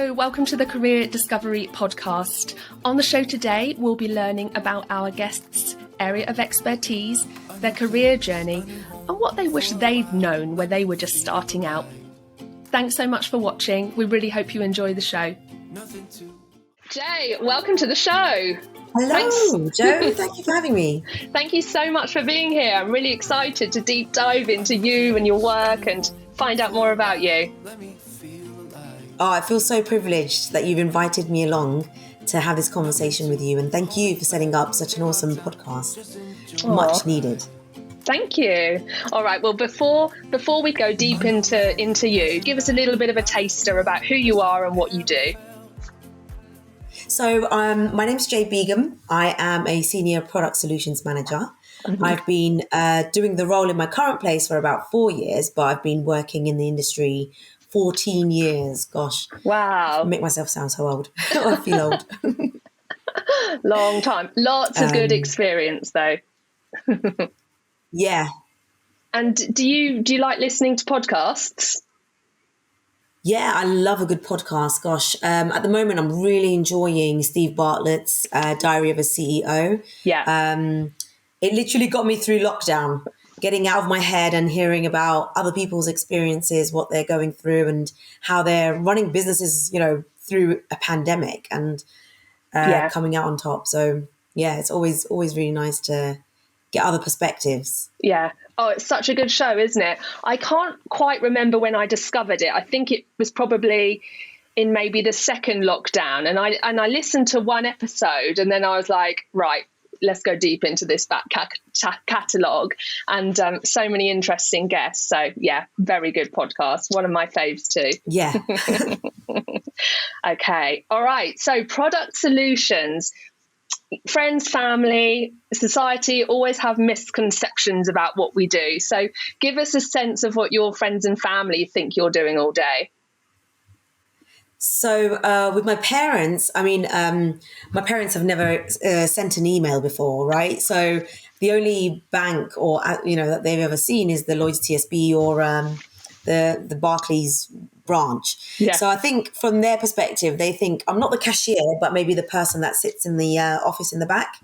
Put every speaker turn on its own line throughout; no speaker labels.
Hello, welcome to the Career Discovery podcast. On the show today, we'll be learning about our guests' area of expertise, their career journey, and what they wish they'd known when they were just starting out. Thanks so much for watching. We really hope you enjoy the show. Jay, welcome to the show.
Hello,
Thanks.
Joe. Thank you for having me.
Thank you so much for being here. I'm really excited to deep dive into you and your work and find out more about you.
Oh, I feel so privileged that you've invited me along to have this conversation with you. And thank you for setting up such an awesome podcast. Much needed.
Thank you. All right. Well, before we go deep into you, give us a little bit of a taster about who you are and what you do.
So my name's Jay Begum. I am a senior product solutions manager. Mm-hmm. I've been doing the role in my current place for about 4 years, but I've been working in the industry 14 years. Gosh.
Wow.
I make myself sound so old. I feel old.
Long time. Lots of good experience though.
Yeah.
And do you like listening to podcasts?
Yeah, I love a good podcast. Gosh, at the moment, I'm really enjoying Steve Bartlett's Diary of a CEO.
Yeah.
It literally got me through lockdown, getting out of my head and hearing about other people's experiences, what they're going through and how they're running businesses, through a pandemic and coming out on top. So, yeah, it's always really nice to get other perspectives.
Yeah. Oh, it's such a good show, isn't it? I can't quite remember when I discovered it. I think it was probably in maybe the second lockdown. And I listened to one episode and then I was like, right, let's go deep into this back catalogue. And so many interesting guests. So, yeah, very good podcast. One of my faves too.
Yeah.
Okay. All right. So product solutions. Friends, family, society always have misconceptions about what we do. So give us a sense of what your friends and family think you're doing all day.
So with my parents, my parents have never sent an email before, right? So the only bank or, that they've ever seen is the Lloyds TSB or the Barclays branch.
Yeah.
So I think from their perspective, they think I'm not the cashier, but maybe the person that sits in the office in the back.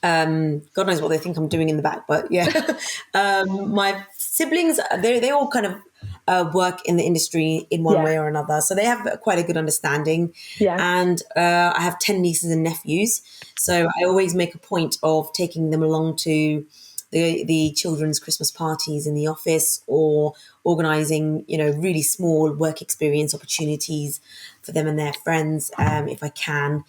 God knows what they think I'm doing in the back, but yeah. My siblings, they all kind of work in the industry in one way or another. So they have quite a good understanding.
Yeah.
And I have 10 nieces and nephews. So I always make a point of taking them along to the children's Christmas parties in the office or organising, really small work experience opportunities for them and their friends, if I can,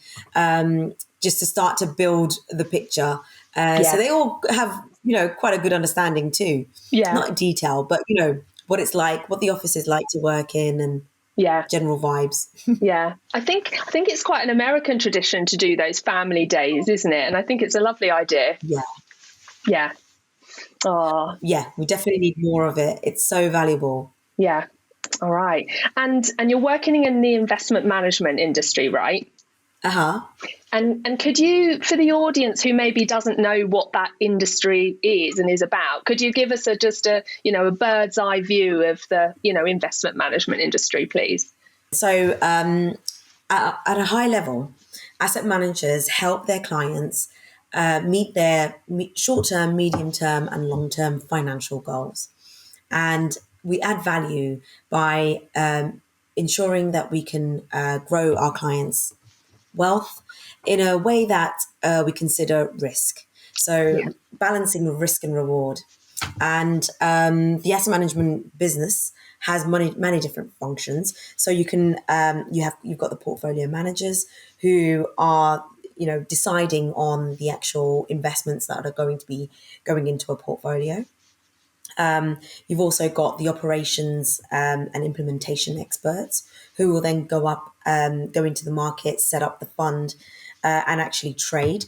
just to start to build the picture. So they all have, quite a good understanding too.
Yeah.
Not in detail, but, what it's like, what the office is like to work in and general vibes.
Yeah. I think it's quite an American tradition to do those family days, isn't it? And I think it's a lovely idea.
Yeah.
Yeah. Oh.
Yeah, we definitely need more of it. It's so valuable.
Yeah. All right. And you're working in the investment management industry, right?
Uh-huh.
And could you, for the audience who maybe doesn't know what that industry is and is about, could you give us a bird's eye view of the, investment management industry, please?
So at a high level, asset managers help their clients meet their short-term, medium-term and long-term financial goals. And we add value by ensuring that we can grow our clients' wealth in a way that we consider risk. So balancing risk and reward. And the asset management business has many different functions. So you can you've got the portfolio managers who are deciding on the actual investments that are going to be going into a portfolio. You've also got the operations and implementation experts who will then go into the market, set up the fund and actually trade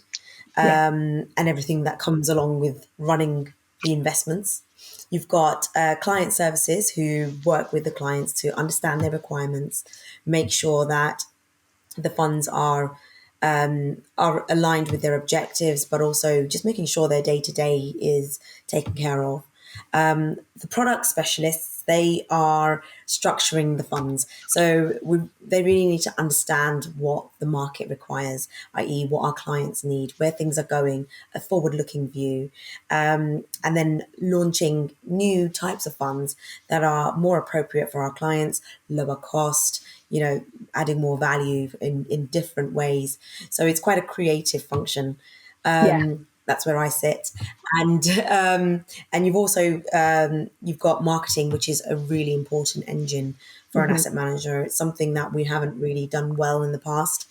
and everything that comes along with running the investments. You've got client services who work with the clients to understand their requirements, make sure that the funds are aligned with their objectives, but also just making sure their day-to-day is taken care of. The product specialists, they are structuring the funds. So they really need to understand what the market requires, i.e. what our clients need, where things are going, a forward-looking view, and then launching new types of funds that are more appropriate for our clients, lower cost, adding more value in different ways. So it's quite a creative function.
Yeah.
That's where I sit, and you've got marketing, which is a really important engine for an asset manager. It's something that we haven't really done well in the past,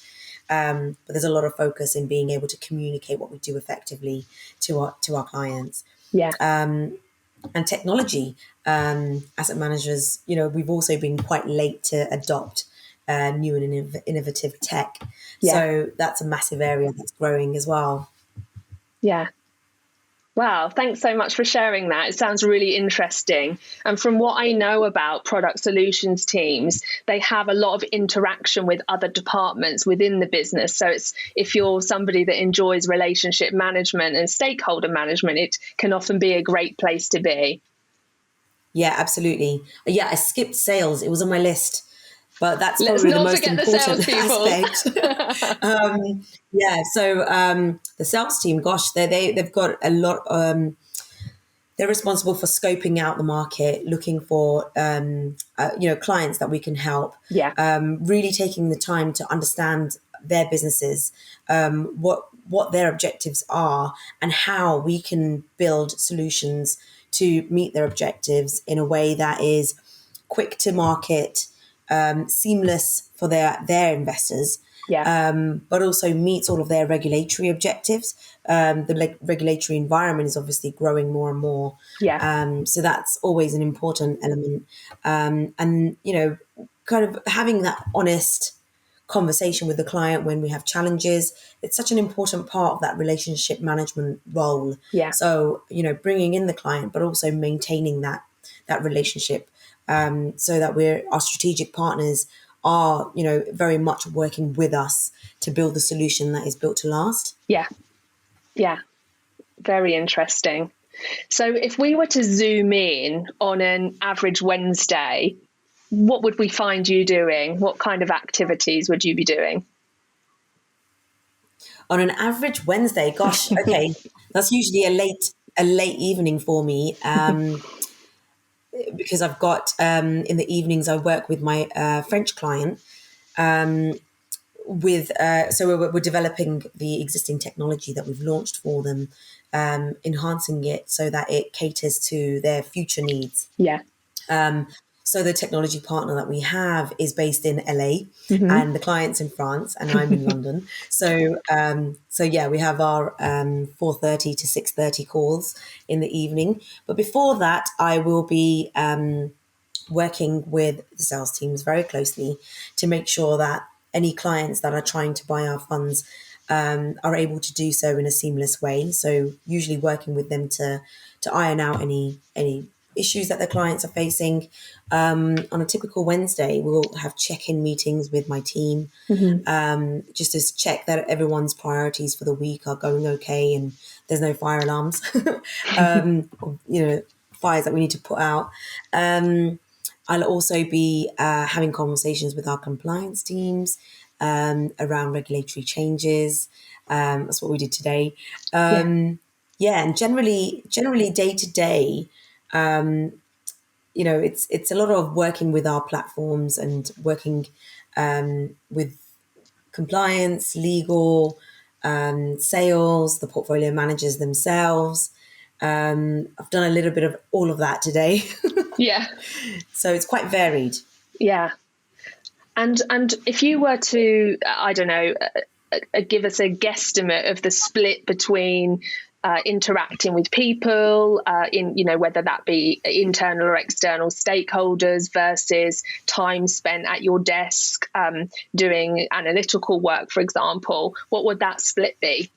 but there's a lot of focus in being able to communicate what we do effectively to our clients.
Yeah.
And technology, asset managers, we've also been quite late to adopt new and innovative tech.
Yeah.
So that's a massive area that's growing as well.
Yeah. Wow, thanks so much for sharing that. It sounds really interesting. And from what I know about product solutions teams, they have a lot of interaction with other departments within the business. So if you're somebody that enjoys relationship management and stakeholder management, it can often be a great place to be.
Yeah, absolutely. Yeah, I skipped sales. It was on my list. But that's
Let's
probably the
not
most
forget the
important
salespeople.
aspect. The sales team, gosh, they've got a lot. They're responsible for scoping out the market, looking for clients that we can help.
Yeah.
Really taking the time to understand their businesses, what their objectives are, and how we can build solutions to meet their objectives in a way that is quick to market, seamless for their investors,
Yeah.
but also meets all of their regulatory objectives. The regulatory environment is obviously growing more and more.
Yeah.
So that's always an important element. And, kind of having that honest conversation with the client when we have challenges. It's such an important part of that relationship management role.
Yeah.
So, bringing in the client, but also maintaining that relationship, so that our strategic partners are, very much working with us to build the solution that is built to last.
Yeah. Yeah. Very interesting. So if we were to zoom in on an average Wednesday, what would we find you doing? What kind of activities would you be doing?
On an average Wednesday, gosh, okay, that's usually a late evening for me. Because I've got in the evenings I work with my French client, so we're developing the existing technology that we've launched for them, enhancing it so that it caters to their future needs.
Yeah.
So the technology partner that we have is based in LA,
Mm-hmm.
and the client's in France, and I'm in London. So yeah, we have our 4:30 to 6:30 calls in the evening. But before that, I will be working with the sales teams very closely to make sure that any clients that are trying to buy our funds are able to do so in a seamless way. So usually working with them to iron out any issues that the clients are facing. On a typical Wednesday, we'll have check-in meetings with my team, just to check that everyone's priorities for the week are going okay and there's no fire alarms, fires that we need to put out. I'll also be having conversations with our compliance teams around regulatory changes. That's what we did today. And generally day to day, it's a lot of working with our platforms and working with compliance, legal, sales, the portfolio managers themselves. I've done a little bit of all of that today.
Yeah.
So it's quite varied.
Yeah. And if you were to, I don't know, give us a guesstimate of the split between interacting with people, whether that be internal or external stakeholders versus time spent at your desk doing analytical work, for example, what would that split be?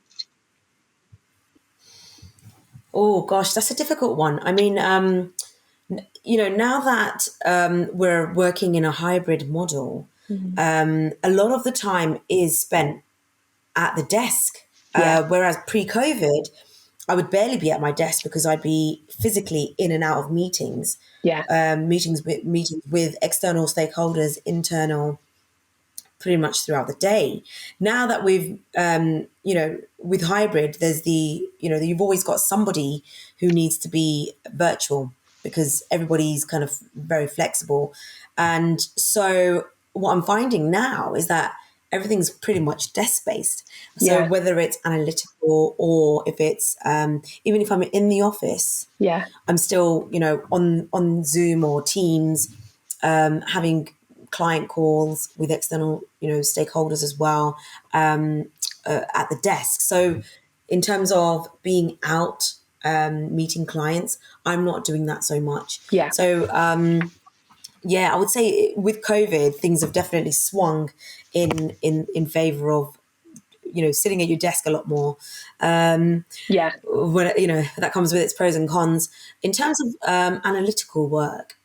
Oh, gosh, that's a difficult one. I mean, now that we're working in a hybrid model, a lot of the time is spent at the desk.
Yeah.
Whereas pre-COVID, I would barely be at my desk because I'd be physically in and out of meetings,
Yeah.
meetings with external stakeholders, internal, pretty much throughout the day. Now that we've, with hybrid, there's you've always got somebody who needs to be virtual because everybody's kind of very flexible. And so what I'm finding now is that everything's pretty much desk based. So
Yeah.
whether it's analytical or if it's, even if I'm in the office,
Yeah.
I'm still, on Zoom or Teams, having client calls with external, stakeholders as well, at the desk. So in terms of being out, meeting clients, I'm not doing that so much.
Yeah.
So, I would say with COVID, things have definitely swung in favor of, sitting at your desk a lot more.
Yeah.
When, that comes with its pros and cons. In terms of analytical work,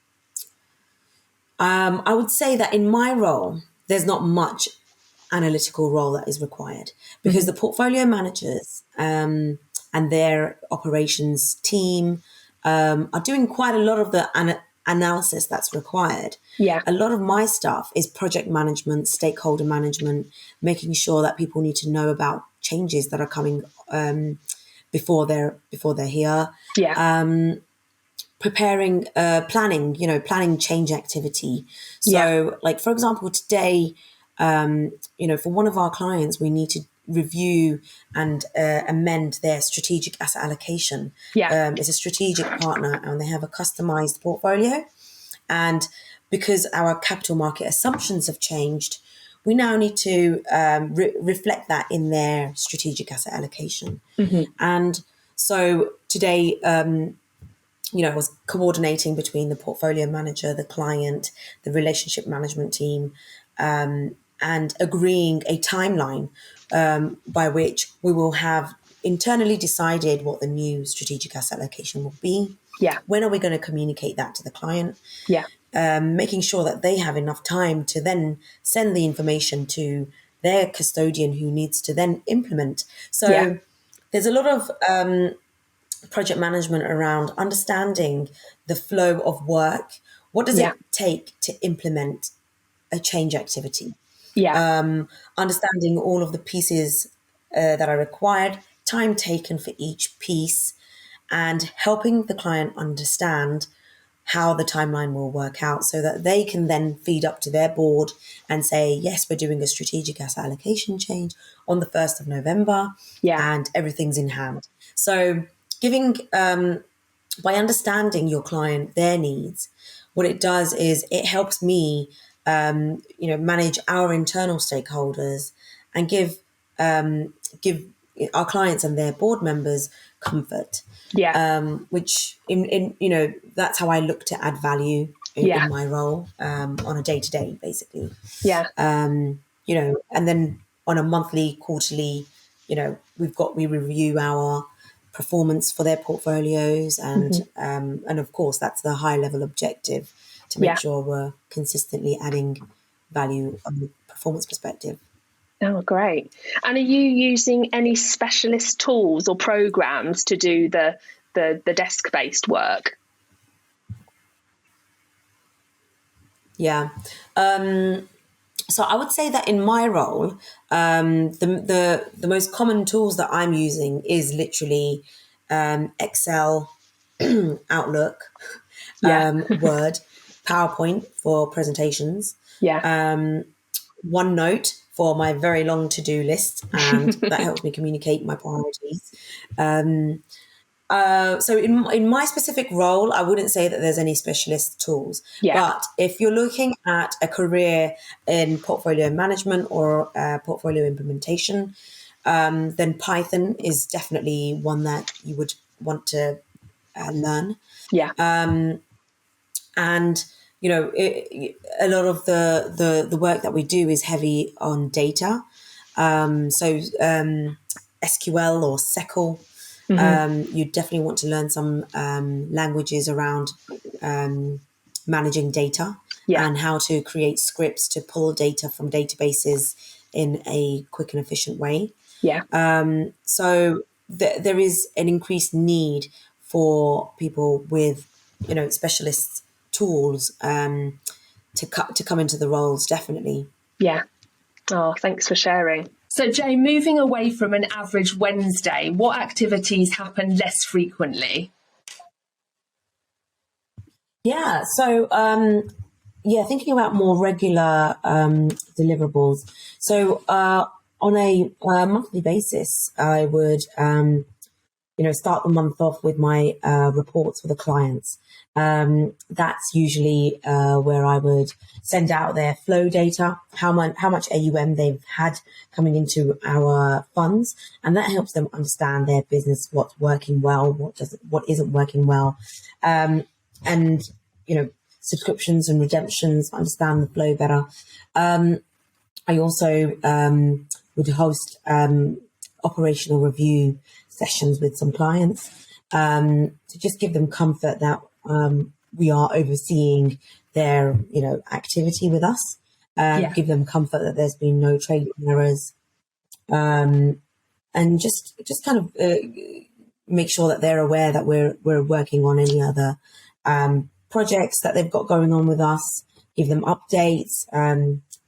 I would say that in my role, there's not much analytical role that is required because
Mm-hmm.
the portfolio managers, and their operations team, are doing quite a lot of the analysis that's required.
Yeah.
A lot of my stuff is project management, stakeholder management, making sure that people need to know about changes that are coming, before they're here.
Yeah.
Preparing, planning change activity.
Yeah.
So, like, for example, today, for one of our clients, we need to review and amend their strategic asset allocation.
Yeah.
It's a strategic partner and they have a customized portfolio. And because our capital market assumptions have changed, we now need to, reflect that in their strategic asset allocation.
Mm-hmm.
And so today, I was coordinating between the portfolio manager, the client, the relationship management team, and agreeing a timeline, by which we will have internally decided what the new strategic asset allocation will be.
Yeah.
When are we going to communicate that to the client?
Yeah.
Making sure that they have enough time to then send the information to their custodian who needs to then implement.
Yeah.
So there's a lot of project management around understanding the flow of work. What does
Yeah.
it take to implement a change activity?
Yeah.
Understanding all of the pieces, that are required, time taken for each piece, and helping the client understand how the timeline will work out so that they can then feed up to their board and say, yes, we're doing a strategic asset allocation change on the 1st of November
Yeah.
and everything's in hand. So giving, by understanding your client, their needs, what it does is it helps me, manage our internal stakeholders and give our clients and their board members comfort.
Yeah.
Which that's how I look to add value
Yeah.
in my role, on a day to day, basically.
Yeah.
And then on a monthly, quarterly, we review our performance for their portfolios,
Mm-hmm.
and of course that's the high level objective to make
Yeah.
sure we're consistently adding value on the performance perspective.
Oh, great. And are you using any specialist tools or programs to do the desk-based work?
Yeah. So I would say that in my role, the most common tools that I'm using is literally, Excel, Outlook,
Yeah.
Word, PowerPoint for presentations,
Yeah.
OneNote for my very long to-do list, and that helps me communicate my priorities. So in my specific role, I wouldn't say that there's any specialist tools.
Yeah.
But if you're looking at a career in portfolio management or, portfolio implementation, then Python is definitely one that you would want to, learn.
Yeah.
And a lot of the work that we do is heavy on data. So SQL or SQL.
Mm-hmm.
You definitely want to learn some, languages around, managing data
Yeah.
and how to create scripts to pull data from databases in a quick and efficient way.
Yeah.
So there is an increased need for people with, specialist tools to come into the roles, definitely.
Yeah. Oh, thanks for sharing. So, Jay, moving away from an average Wednesday, what activities happen less frequently?
Yeah. So, thinking about more regular deliverables. So, on a monthly basis, I would, start the month off with my reports for the clients. That's usually where I would send out their flow data, how much AUM they've had coming into our funds, and that helps them understand their business, what's working well, what isn't working well, and subscriptions and redemptions, understand the flow better. I also would host operational review sessions with some clients to just give them comfort that we are overseeing their activity with us. Give them comfort that there's been no trading errors, and just kind of make sure that they're aware that we're working on any other projects that they've got going on with us. Give them updates,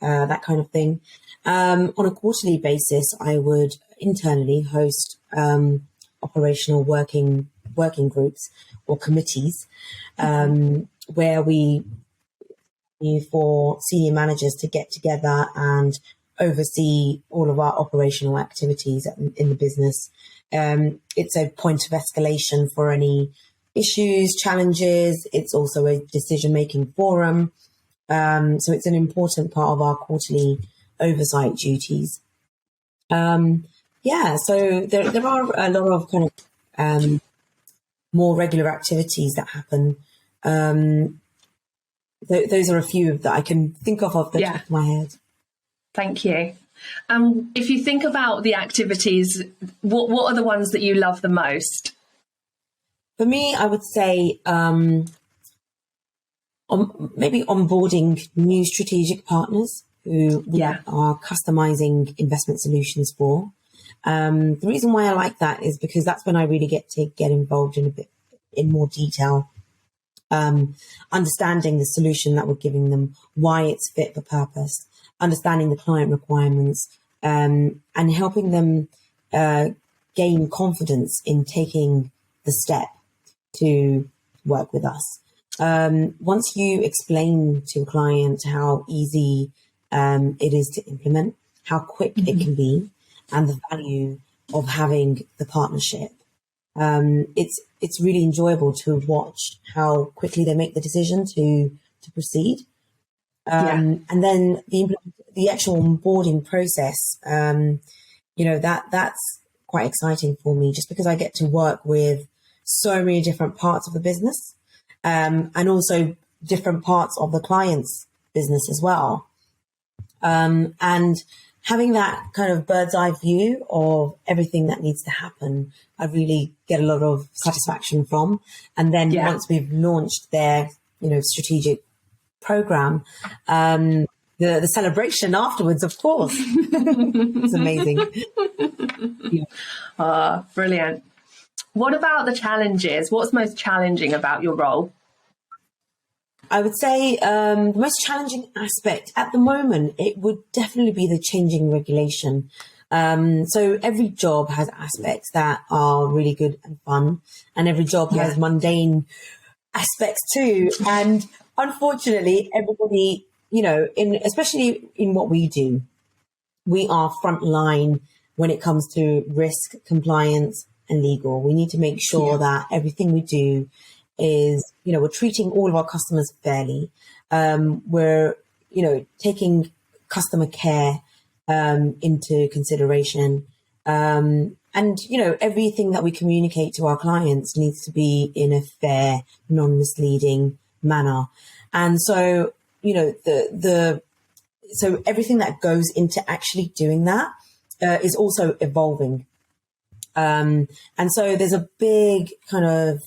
that kind of thing. On a quarterly basis, I would internally host operational working groups or committees where we for senior managers to get together and oversee all of our operational activities in the business. It's a point of escalation for any issues, challenges. It's also a decision-making forum. So it's an important part of our quarterly oversight duties. So there are a lot of kind of more regular activities that happen. Those are a few that I can think of off the top of my head.
Thank you. If you think about the activities, what are the ones that you love the most?
For me, I would say maybe onboarding new strategic partners who we are customizing investment solutions for. The reason why I like that is because that's when I really get involved in more detail, understanding the solution that we're giving them, why it's fit for purpose, understanding the client requirements, and helping them gain confidence in taking the step to work with us. Once you explain to a client how easy it is to implement, how quick it can be, and the value of having the partnership, it's really enjoyable to watch how quickly they make the decision to proceed. And then the actual onboarding process, that's quite exciting for me, just because I get to work with so many different parts of the business, and also different parts of the client's business as well. And having that kind of bird's eye view of everything that needs to happen, I really get a lot of satisfaction from. And then once we've launched their, strategic program, the celebration afterwards, of course, it's amazing.
Brilliant. What about the challenges? What's most challenging about your role?
I would say the most challenging aspect at the moment, it would definitely be the changing regulation. So every job has aspects that are really good and fun, and every job has mundane aspects too. And unfortunately, everybody, especially in what we do, we are frontline when it comes to risk, compliance, and legal. We need to make sure that everything we do is, we're treating all of our customers fairly. We're, taking customer care into consideration. And, everything that we communicate to our clients needs to be in a fair, non-misleading manner. And so, so everything that goes into actually doing that is also evolving. And so there's a big kind of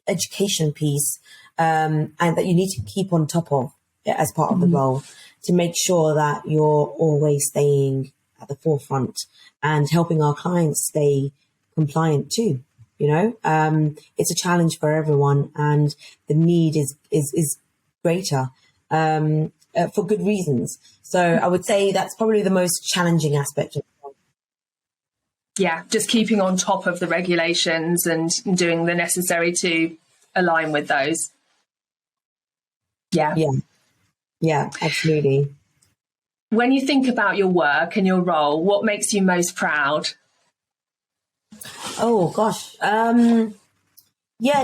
education piece, and that you need to keep on top of as part of the role to make sure that you're always staying at the forefront and helping our clients stay compliant too. It's a challenge for everyone, and the need is greater for good reasons. So I would say that's probably the most challenging aspect of it.
Yeah, just keeping on top of the regulations and doing the necessary to align with those.
Yeah, absolutely.
When you think about your work and your role, what makes you most proud?
Oh gosh.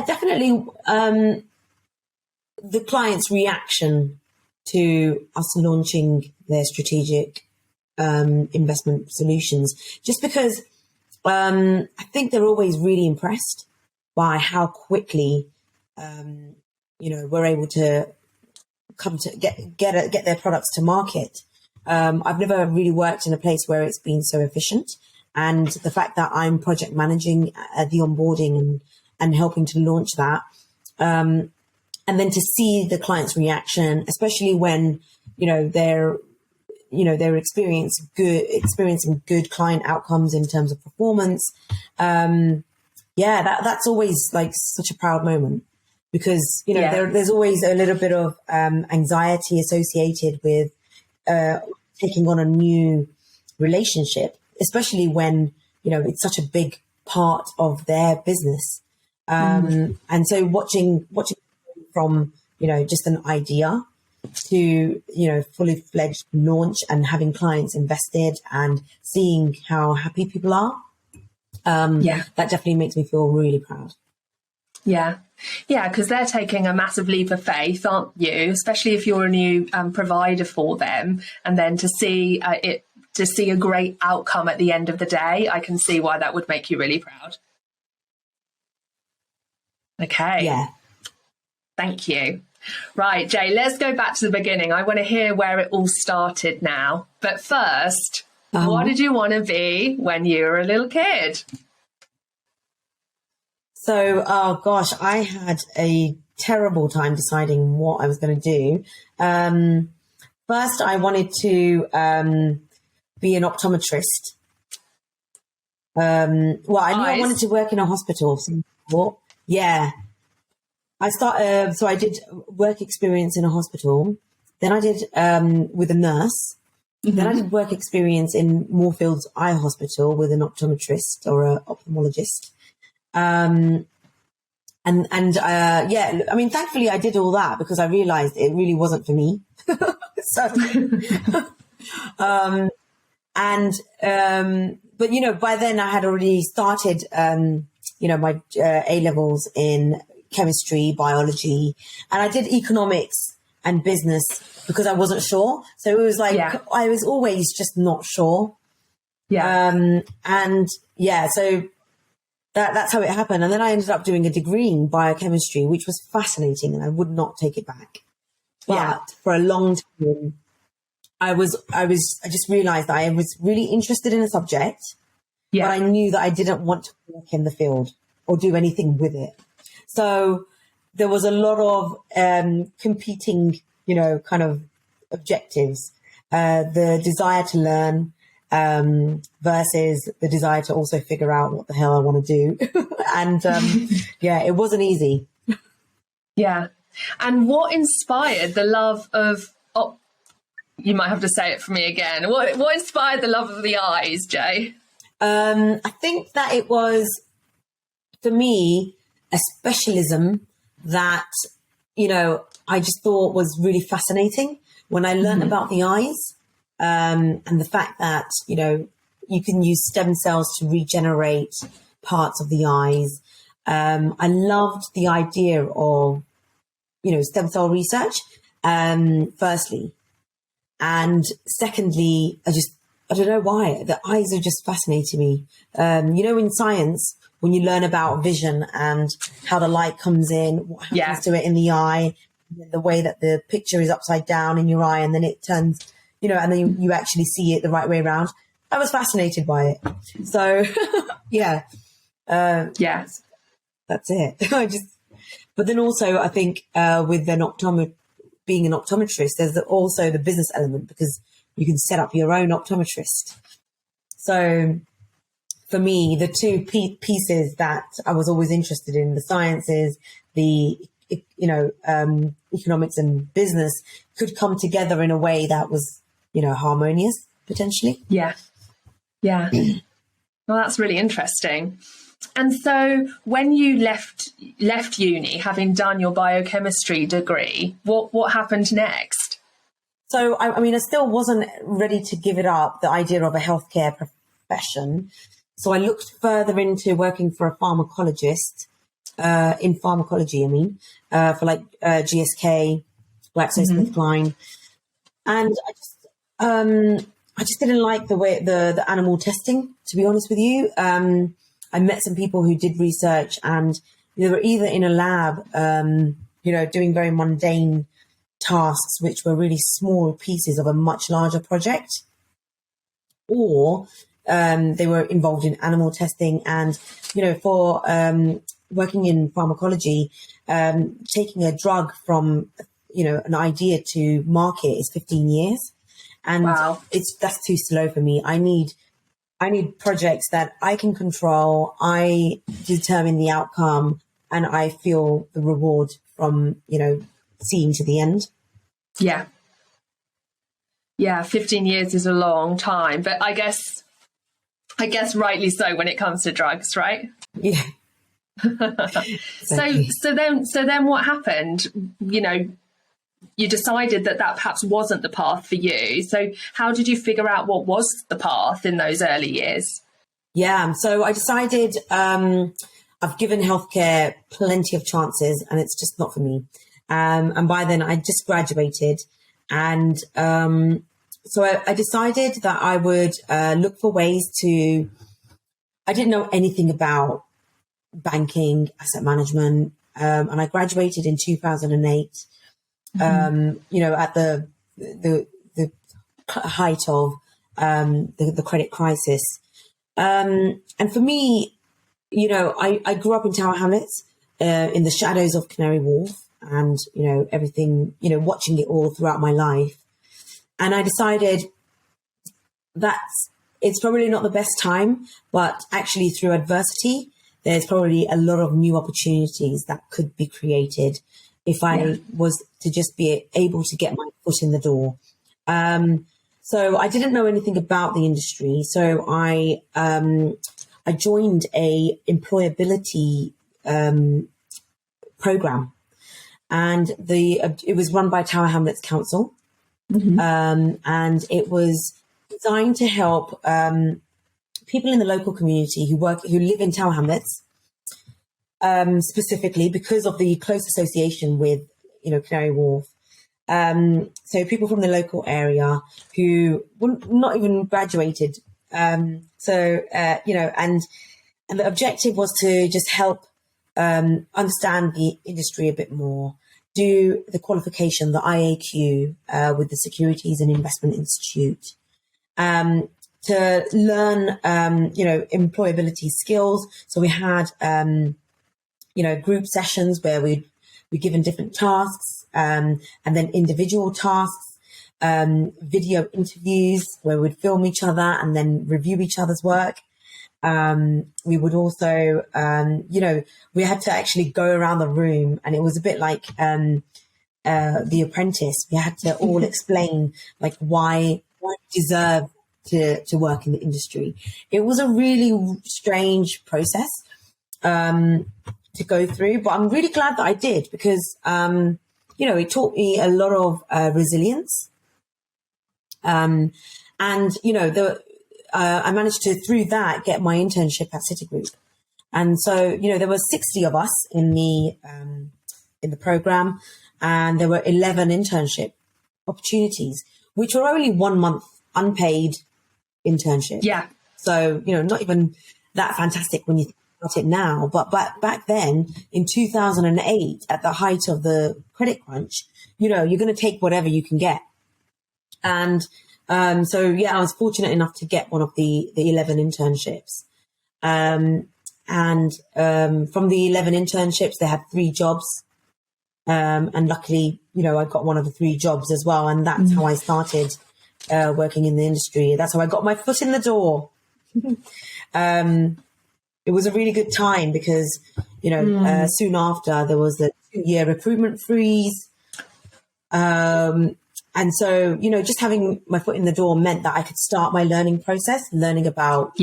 Definitely the client's reaction to us launching their strategic investment solutions, just because I think they're always really impressed by how quickly we're able to come to get their products to market. I've never really worked in a place where it's been so efficient, and the fact that I'm project managing the onboarding and helping to launch that, and then to see the client's reaction, especially when they're experiencing good client outcomes in terms of performance. That's always like such a proud moment, because there's always a little bit of anxiety associated with taking on a new relationship, especially when it's such a big part of their business. And so watching from just an idea to fully fledged launch and having clients invested and seeing how happy people are, that definitely makes me feel really proud.
Yeah, because they're taking a massive leap of faith, aren't you? Especially if you're a new provider for them, and then to see a great outcome at the end of the day, I can see why that would make you really proud. Okay.
Yeah.
Thank you. Right, Jay, let's go back to the beginning. I want to hear where it all started now. But first, what did you want to be when you were a little kid?
So, oh gosh, I had a terrible time deciding what I was going to do. First, I wanted to be an optometrist. I knew I wanted to work in a hospital. Yeah. So I did work experience in a hospital. Then I did with a nurse. Mm-hmm. Then I did work experience in Moorfields Eye Hospital with an optometrist or an ophthalmologist. Thankfully I did all that because I realized it really wasn't for me. But by then I had already started, my A-levels in chemistry, biology, and I did economics and business because I wasn't sure. So it was like, I was always just not sure. Yeah. So that's how it happened. And then I ended up doing a degree in biochemistry, which was fascinating, and I would not take it back. But for a long time, I just realized that I was really interested in a subject, but I knew that I didn't want to work in the field or do anything with it. So there was a lot of competing, kind of objectives, the desire to learn versus the desire to also figure out what the hell I want to do. And it wasn't easy.
Yeah. And what inspired the love of, you might have to say it for me again. What inspired the love of the eyes, Jay?
I think that it was, for me, a specialism that, I just thought was really fascinating when I learned about the eyes, and the fact that, you can use stem cells to regenerate parts of the eyes. I loved the idea of, stem cell research, firstly. And secondly, I don't know why, the eyes are just fascinating me. In science, when you learn about vision and how the light comes in, what happens to it in the eye, the way that the picture is upside down in your eye and then it turns, and then you actually see it the right way around. I was fascinated by it. So, that's it. But then also I think with being an optometrist, there's also the business element, because you can set up your own optometrist. So for me, the two pieces that I was always interested in, the sciences, the, economics and business, could come together in a way that was, harmonious, potentially.
Yeah. Yeah. Well, that's really interesting. And so when you left uni, having done your biochemistry degree, what happened next?
So, I still wasn't ready to give it up, the idea of a healthcare profession. So I looked further into working for a pharmacologist, in pharmacology, for like GSK, GlaxoSmithKline. And I just didn't like the way the animal testing, to be honest with you. I met some people who did research, and they were either in a lab, doing very mundane tasks, which were really small pieces of a much larger project, or they were involved in animal testing. And, for working in pharmacology, taking a drug from, an idea to market is 15 years. And
wow.
That's too slow for me. I need projects that I can control. I determine the outcome, and I feel the reward from, seeing to the end.
Yeah. Yeah. 15 years is a long time, but I guess rightly so when it comes to drugs, right?
Yeah.
Exactly. So then what happened? You decided that perhaps wasn't the path for you. So how did you figure out what was the path in those early years?
Yeah. So I decided, I've given healthcare plenty of chances, and it's just not for me. And by then I just graduated, and so I decided that I would look for ways to. I didn't know anything about banking, asset management, and I graduated in 2008. At the height of the credit crisis, and for me, I grew up in Tower Hamlets, in the shadows of Canary Wharf, and everything, watching it all throughout my life. And I decided that it's probably not the best time, but actually through adversity, there's probably a lot of new opportunities that could be created if I was to just be able to get my foot in the door. So I didn't know anything about the industry. So I joined a employability program, and it was run by Tower Hamlets Council. And it was designed to help people in the local community who live in Tower Hamlets, specifically because of the close association with, Canary Wharf. So people from the local area who were not even graduated. And the objective was to just help understand the industry a bit more, do the qualification, the IAQ, with the Securities and Investment Institute, to learn, employability skills. So we had, group sessions where we're given different tasks, and then individual tasks, video interviews where we'd film each other and then review each other's work. We would also, we had to actually go around the room, and it was a bit like The Apprentice. We had to all explain like why we deserve to work in the industry. It was a really strange process to go through, but I'm really glad that I did, because it taught me a lot of resilience. I managed to, through that, get my internship at Citigroup. And so, there were 60 of us in the program, and there were 11 internship opportunities, which were only 1 month unpaid internship.
Yeah.
So, not even that fantastic when you think about it now. But back then, in 2008, at the height of the credit crunch, you're going to take whatever you can get. And I was fortunate enough to get one of the 11 internships. And from the 11 internships, they had 3 jobs. And luckily, I got one of the 3 jobs as well. And that's how I started working in the industry. That's how I got my foot in the door. It was a really good time because, soon after there was the 2-year recruitment freeze. And so, just having my foot in the door meant that I could start my learning process, learning about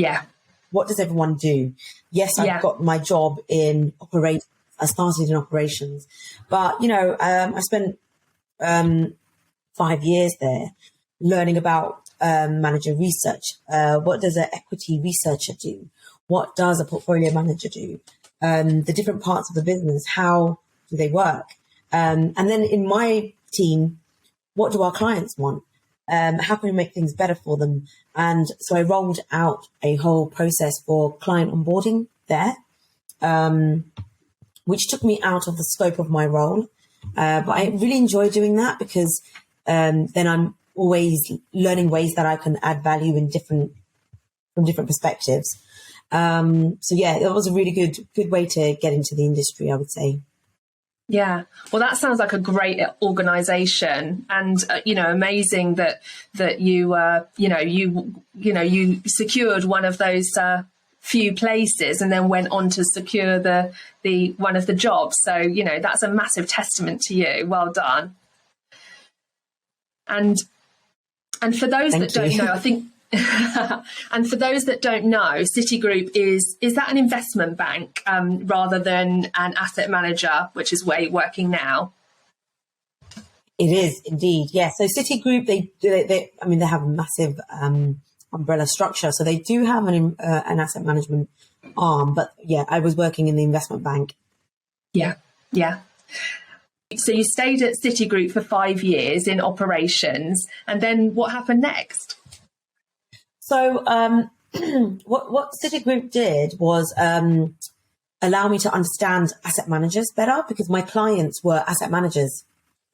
what does everyone do. Yes, I've got my job in operations. I started in operations, but, I spent 5 years there learning about manager research. What does an equity researcher do? What does a portfolio manager do? The different parts of the business, how do they work? And then in my team, what do our clients want? How can we make things better for them? And so I rolled out a whole process for client onboarding there, which took me out of the scope of my role. But I really enjoy doing that because then I'm always learning ways that I can add value from different perspectives. So yeah, it was a really good way to get into the industry, I would say.
Yeah, well, that sounds like a great organisation, and amazing that you you secured one of those few places, and then went on to secure the one of the jobs. So that's a massive testament to you. Well done. And for those that don't know, I think. And for those that don't know, Citigroup is that an investment bank rather than an asset manager, which is where you're working now?
It is indeed, yeah. So Citigroup, they have a massive umbrella structure, so they do have an asset management arm. But yeah, I was working in the investment bank.
Yeah. So you stayed at Citigroup for 5 years in operations, and then what happened next?
So what Citigroup did was allow me to understand asset managers better because my clients were asset managers.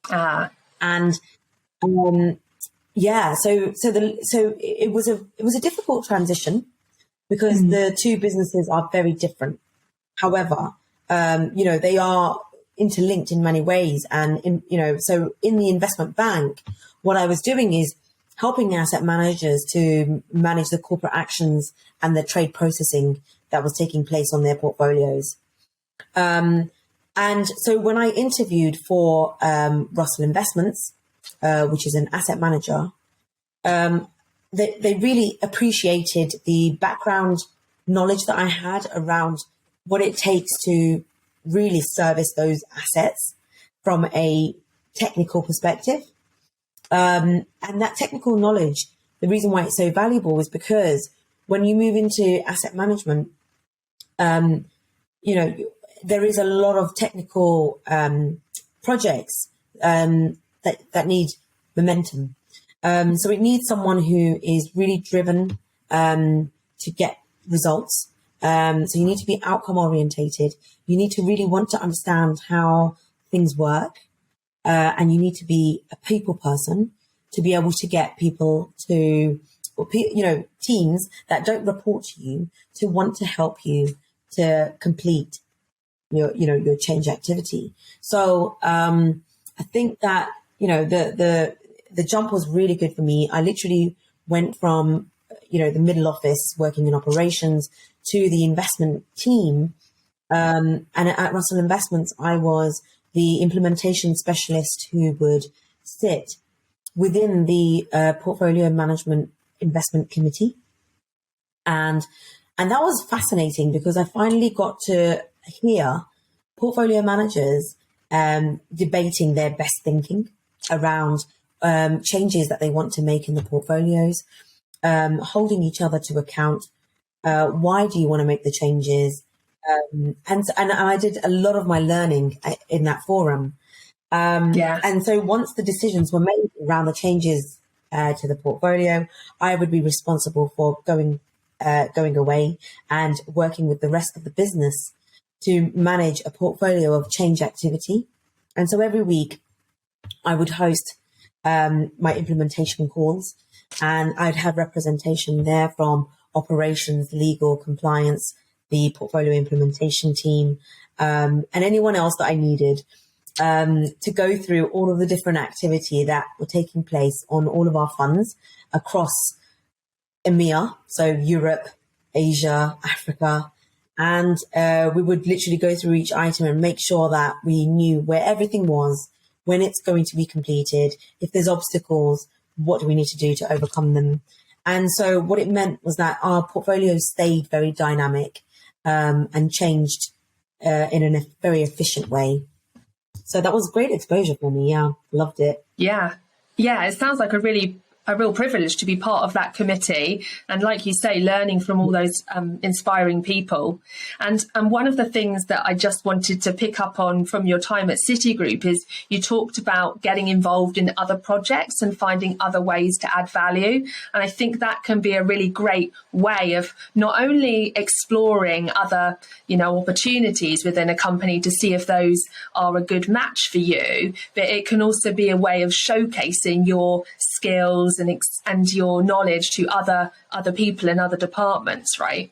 And so it was a difficult transition because the two businesses are very different. However, they are interlinked in many ways. And so in the investment bank, what I was doing is helping asset managers to manage the corporate actions and the trade processing that was taking place on their portfolios. And so when I interviewed for Russell Investments, which is an asset manager, they really appreciated the background knowledge that I had around what it takes to really service those assets from a technical perspective. And that technical knowledge, the reason why it's so valuable is because when you move into asset management, there is a lot of technical projects that need momentum. So it needs someone who is really driven to get results. So you need to be outcome orientated. You need to really want to understand how things work. And you need to be a people person to be able to get people to, teams that don't report to you to want to help you to complete your change activity. So I think that, the jump was really good for me. I literally went from, the middle office working in operations to the investment team. And at Russell Investments, I was the implementation specialist who would sit within the portfolio management investment committee. And that was fascinating because I finally got to hear portfolio managers debating their best thinking around changes that they want to make in the portfolios, holding each other to account. Why do you want to make the changes? And I did a lot of my learning in that forum. And so once the decisions were made around the changes to the portfolio, I would be responsible for going away and working with the rest of the business to manage a portfolio of change activity. And so every week I would host my implementation calls, and I'd have representation there from operations, legal, compliance, the portfolio implementation team, and anyone else that I needed to go through all of the different activity that were taking place on all of our funds across EMEA, so Europe, Asia, Africa. And we would literally go through each item and make sure that we knew where everything was, when it's going to be completed, if there's obstacles, what do we need to do to overcome them. And so what it meant was that our portfolio stayed very dynamic and changed in a very efficient way. So that was great exposure for me. Yeah, loved it.
Yeah. Yeah, it sounds like a real privilege to be part of that committee. And like you say, learning from all those inspiring people. And one of the things that I just wanted to pick up on from your time at Citigroup is you talked about getting involved in other projects and finding other ways to add value. And I think that can be a really great way of not only exploring other, opportunities within a company to see if those are a good match for you, but it can also be a way of showcasing your skills and your knowledge to other people in other departments, right?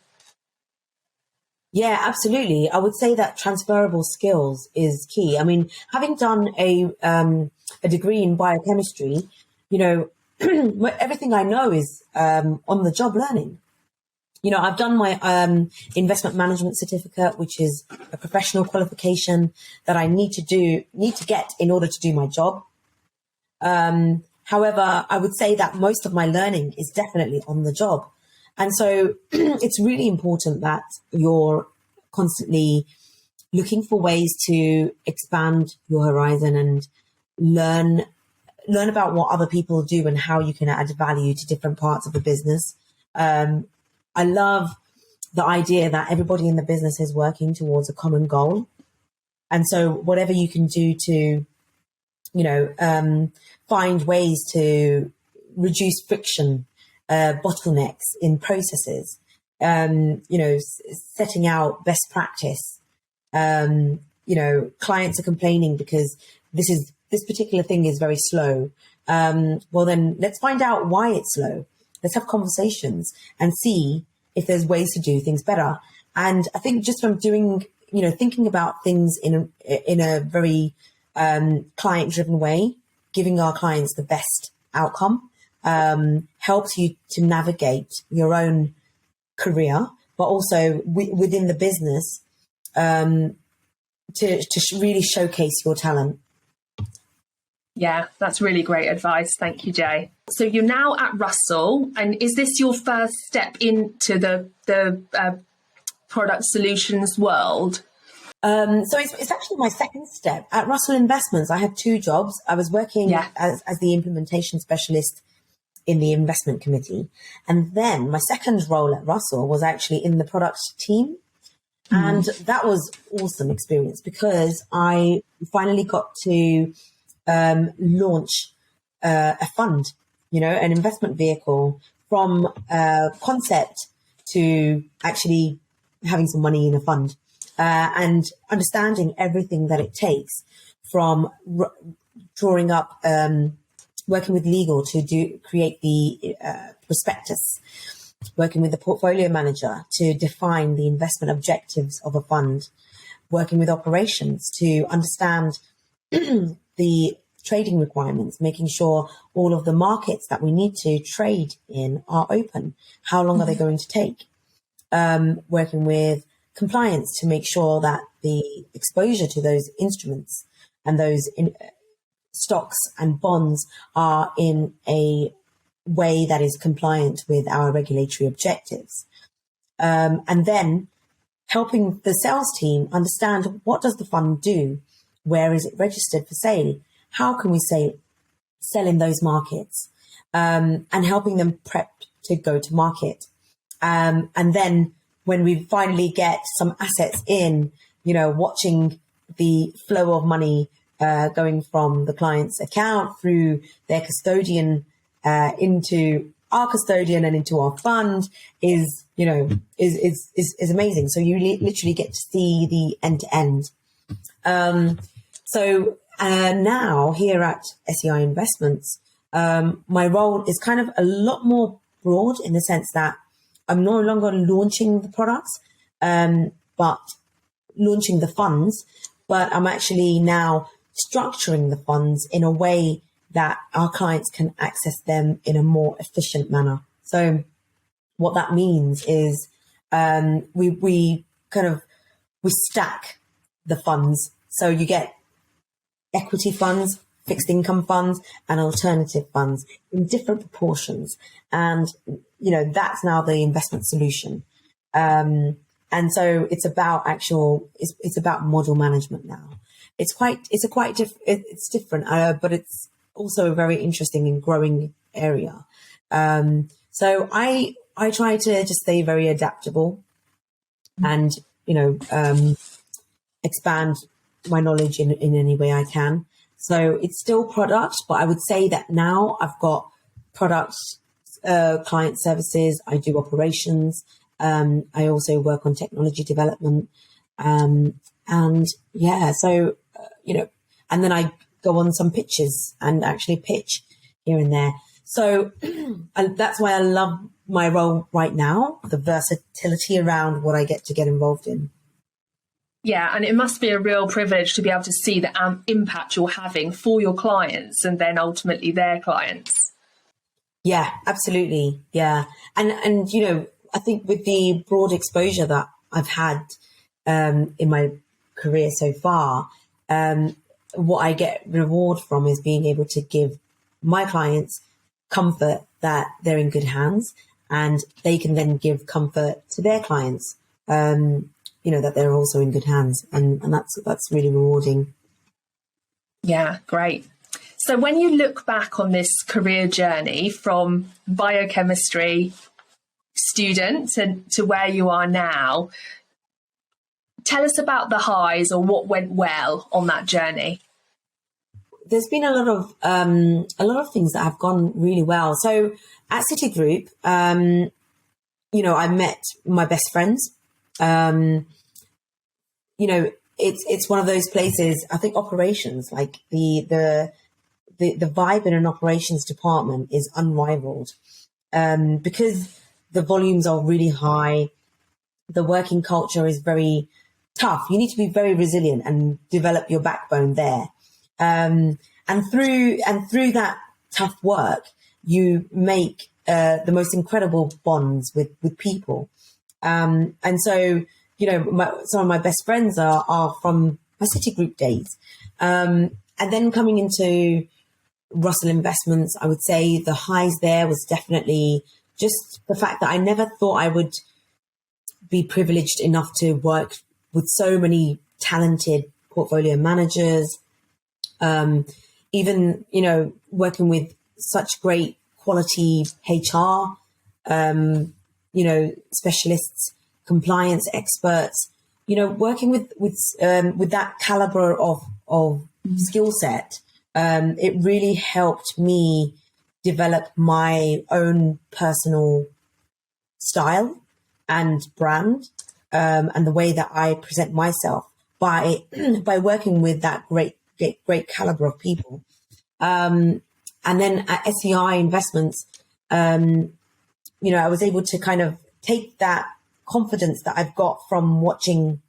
Yeah, absolutely. I would say that transferable skills is key. I mean, having done a degree in biochemistry, everything I know is on the job learning. I've done my investment management certificate, which is a professional qualification that I need to get in order to do my job. However, I would say that most of my learning is definitely on the job. And so it's really important that you're constantly looking for ways to expand your horizon and learn about what other people do and how you can add value to different parts of the business. I love the idea that everybody in the business is working towards a common goal. And so whatever you can do to, find ways to reduce friction, bottlenecks in processes, setting out best practice. Clients are complaining because this particular thing is very slow. Well, then let's find out why it's slow. Let's have conversations and see if there's ways to do things better. And I think just from thinking about things in a very client-driven way, giving our clients the best outcome, helps you to navigate your own career, but also within the business to really showcase your talent.
Yeah, that's really great advice. Thank you, Jay. So you're now at Russell, and is this your first step into the product solutions world?
So it's actually my second step. At Russell Investments, I had two jobs. I was working as the implementation specialist in the investment committee. And then my second role at Russell was actually in the product team. And that was awesome experience because I finally got to launch a fund, an investment vehicle from concept to actually having some money in a fund. And understanding everything that it takes from drawing up, working with legal to create the prospectus, working with the portfolio manager to define the investment objectives of a fund, working with operations to understand the trading requirements, making sure all of the markets that we need to trade in are open. How long are they going to take? Working with compliance to make sure that the exposure to those instruments and those stocks and bonds are in a way that is compliant with our regulatory objectives. And then helping the sales team understand, what does the fund do? Where is it registered for sale? How can we sell in those markets? And helping them prep to go to market. And then when we finally get some assets in, watching the flow of money going from the client's account through their custodian into our custodian and into our fund is amazing. So you literally get to see the end to end. So now here at SEI Investments, my role is kind of a lot more broad in the sense that I'm no longer launching the products, but launching the funds, but I'm actually now structuring the funds in a way that our clients can access them in a more efficient manner. So what that means is we stack the funds. So you get equity funds, fixed income funds, and alternative funds in different proportions. And, that's now the investment solution. And so it's about it's about model management now. It's different, but it's also a very interesting and growing area. So I try to just stay very adaptable and, expand my knowledge in any way I can. So it's still product, but I would say that now I've got product, client services. I do operations. I also work on technology development. And yeah, so, and then I go on some pitches and actually pitch here and there. So that's why I love my role right now, the versatility around what I get involved in.
Yeah, and it must be a real privilege to be able to see the impact you're having for your clients and then ultimately their clients.
Yeah, absolutely. Yeah. And I think with the broad exposure that I've had in my career so far, what I get reward from is being able to give my clients comfort that they're in good hands, and they can then give comfort to their clients, that they're also in good hands. And that's really rewarding.
Yeah, great. So when you look back on this career journey from biochemistry student to where you are now, tell us about the highs or what went well on that journey.
There's been a lot of things that have gone really well. So at Citigroup, I met my best friends. It's one of those places. I think operations, like the vibe in an operations department is unrivaled, because the volumes are really high. The working culture is very tough. You need to be very resilient and develop your backbone there. And through that tough work, you make the most incredible bonds with people. And so, some of my best friends are from my Citigroup days. And then coming into Russell Investments, I would say the highs there was definitely just the fact that I never thought I would be privileged enough to work with so many talented portfolio managers. Even, working with such great quality HR, specialists, compliance experts, working with that caliber of skill set, it really helped me develop my own personal style and brand, and the way that I present myself by working with that great caliber of people. And then at SEI Investments, I was able to kind of take that confidence that I've got from watching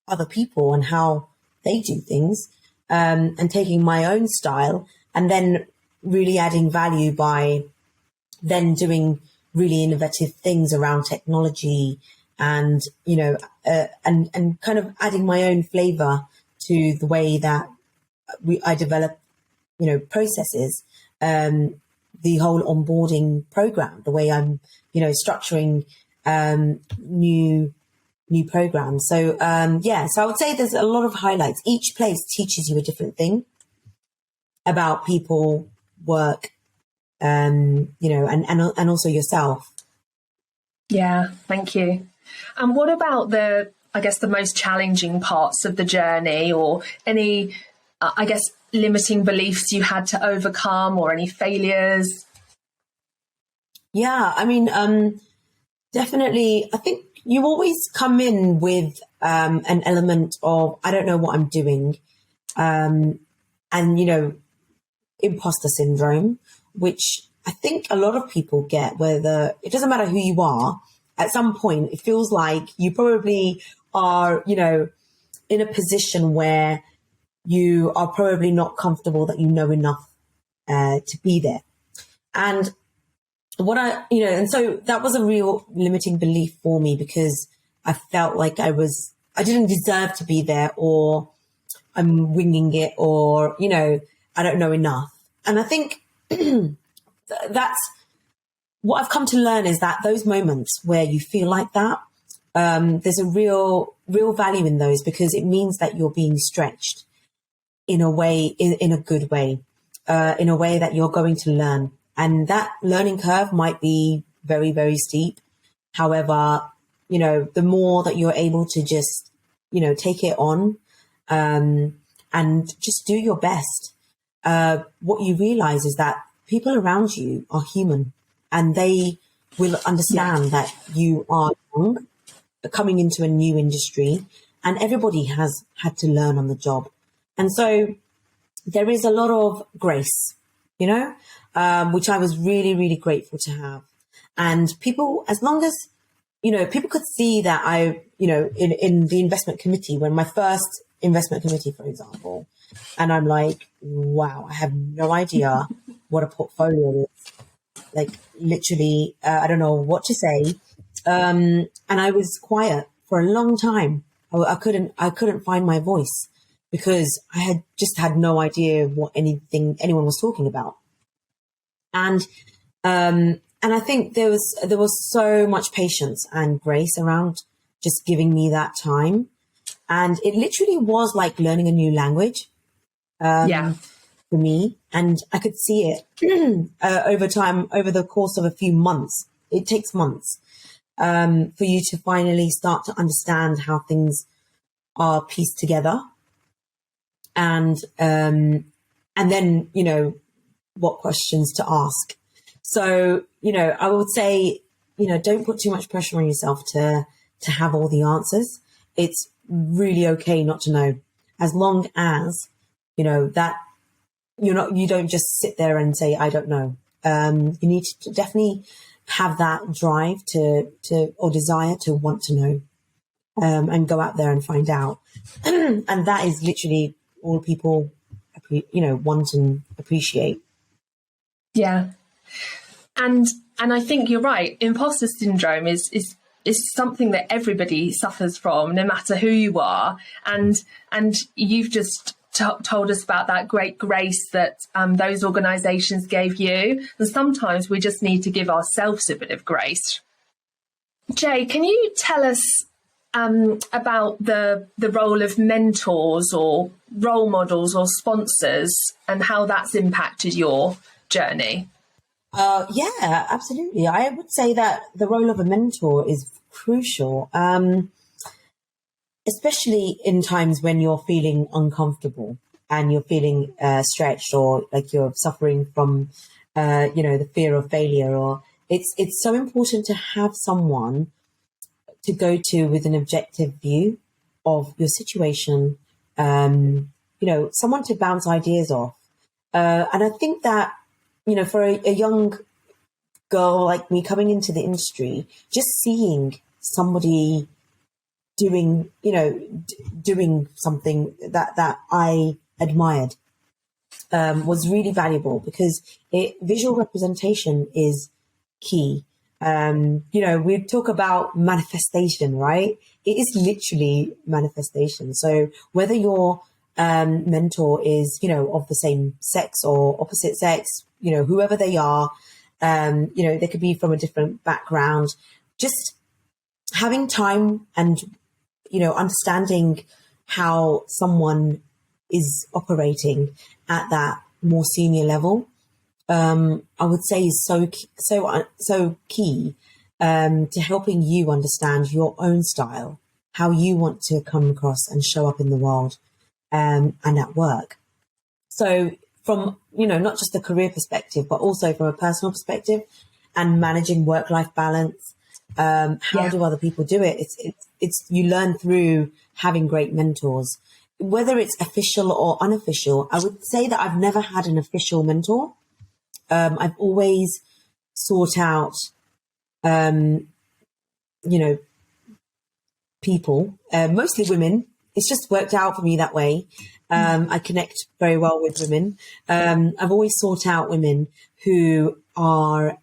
other people and how they do things, and taking my own style and then really adding value by then doing really innovative things around technology and, and kind of adding my own flavor to the way that I develop, processes, the whole onboarding program, the way I'm, structuring new programs. So, so I would say there's a lot of highlights. Each place teaches you a different thing about people, work, and also yourself.
Yeah, thank you. And what about the most challenging parts of the journey, or any, limiting beliefs you had to overcome, or any failures?
Yeah, I mean, definitely. I think you always come in with an element of, I don't know what I'm doing, and, imposter syndrome, which I think a lot of people get, whether it doesn't matter who you are, at some point, it feels like you probably are, in a position where you are probably not comfortable that you know enough to be there. And and so that was a real limiting belief for me, because I felt like I didn't deserve to be there, or I'm winging it, or, I don't know enough. And I think that's what I've come to learn, is that those moments where you feel like that, there's a real value in those, because it means that you're being stretched in a way, in a good way, in a way that you're going to learn. And that learning curve might be very, very steep. However, the more that you're able to just, take it on, and just do your best, what you realize is that people around you are human, and they will understand that you are young, coming into a new industry, and everybody has had to learn on the job. And so there is a lot of grace, which I was really, really grateful to have. And people, as long as, people could see that I, in the investment committee, when my first investment committee, for example, and I'm like, wow, I have no idea what a portfolio is. Like, literally, I don't know what to say. And I was quiet for a long time. I couldn't find my voice, because I had no idea what anyone was talking about. And I think there was so much patience and grace around just giving me that time. And it literally was like learning a new language for me. And I could see it over time, over the course of a few months. It takes months for you to finally start to understand how things are pieced together. And then, what questions to ask. So, I would say, don't put too much pressure on yourself to have all the answers. It's really okay not to know, as long as, that you don't just sit there and say, I don't know. You need to definitely have that drive or desire to want to know, and go out there and find out. And that is literally all people, want and appreciate.
Yeah. And I think you're right. Imposter syndrome is something that everybody suffers from, no matter who you are. And you've just told us about that great grace that those organisations gave you. And sometimes we just need to give ourselves a bit of grace. Jay, can you tell us about the role of mentors or role models or sponsors, and how that's impacted your journey?
Yeah, absolutely. I would say that the role of a mentor is crucial, especially in times when you're feeling uncomfortable and you're feeling stretched, or like you're suffering from, the fear of failure. Or it's so important to have someone to go to with an objective view of your situation, someone to bounce ideas off. And I think that, for a young girl like me coming into the industry, just seeing somebody doing something that I admired was really valuable, because visual representation is key. We talk about manifestation, right? It is literally manifestation. So whether your mentor is, of the same sex or opposite sex, whoever they are, they could be from a different background, just having time and, understanding how someone is operating at that more senior level, I would say is so key to helping you understand your own style, how you want to come across and show up in the world, and at work. So from, not just the career perspective, but also from a personal perspective and managing work-life balance. How do other people do it? It's you learn through having great mentors, whether it's official or unofficial. I would say that I've never had an official mentor. I've always sought out, people, mostly women. It's just worked out for me that way. I connect very well with women. I've always sought out women who are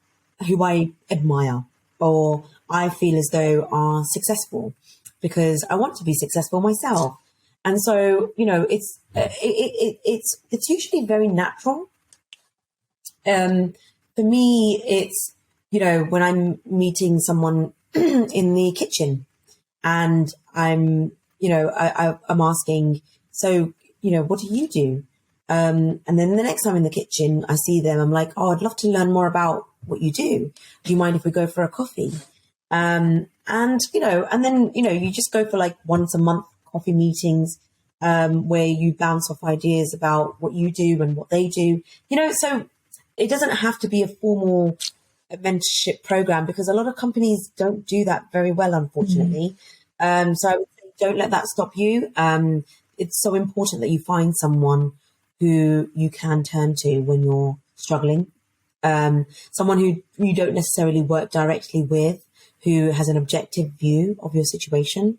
who I admire or I feel as though are successful, because I want to be successful myself. And so, it's usually very natural. For me, it's, when I'm meeting someone in the kitchen and I'm asking, so, what do you do? And then the next time in the kitchen, I see them, I'm like, oh, I'd love to learn more about what you do. Do you mind if we go for a coffee? And then, you just go for like once a month coffee meetings, where you bounce off ideas about what you do and what they do, so it doesn't have to be a formal mentorship program, because a lot of companies don't do that very well, unfortunately. So I would say don't let that stop you. It's so important that you find someone who you can turn to when you're struggling. Someone who you don't necessarily work directly with, who has an objective view of your situation.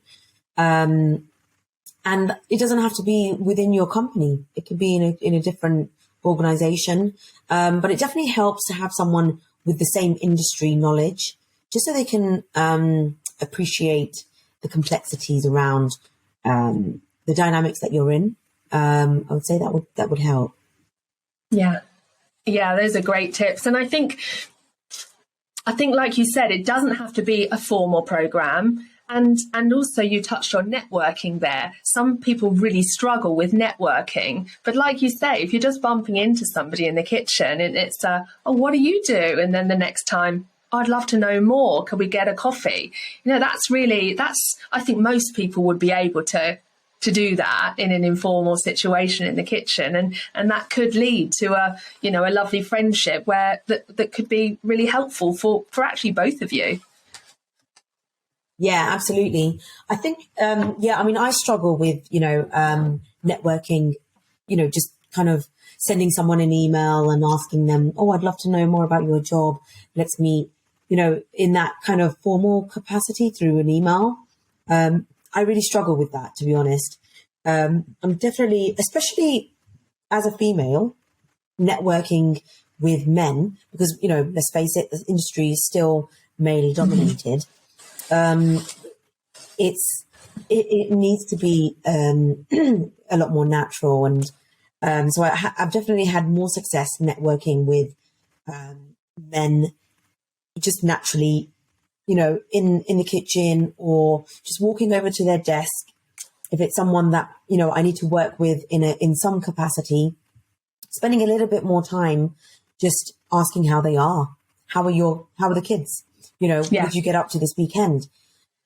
And it doesn't have to be within your company. It could be in a different organization. But it definitely helps to have someone with the same industry knowledge, just so they can appreciate the complexities around the dynamics that you're in. I would say that would help.
Yeah, those are great tips. And I think, like you said, it doesn't have to be a formal program. And also you touched on networking there. Some people really struggle with networking. But like you say, if you're just bumping into somebody in the kitchen and it's, oh, what do you do? And then the next time, I'd love to know more. Can we get a coffee? I think most people would be able to do that in an informal situation in the kitchen. And that could lead to a lovely friendship where that could be really helpful for actually both of you.
Yeah, absolutely. I think, I struggle with, networking, just kind of sending someone an email and asking them, oh, I'd love to know more about your job. Let's meet, in that kind of formal capacity through an email. I really struggle with that, to be honest. I'm definitely, especially as a female, networking with men, because, let's face it, the industry is still male dominated. It needs to be a lot more natural, and so I've definitely had more success networking with men, just naturally, in the kitchen, or just walking over to their desk. If it's someone that I need to work with in some capacity, spending a little bit more time just asking how they are. How are the kids? What did you get up to this weekend?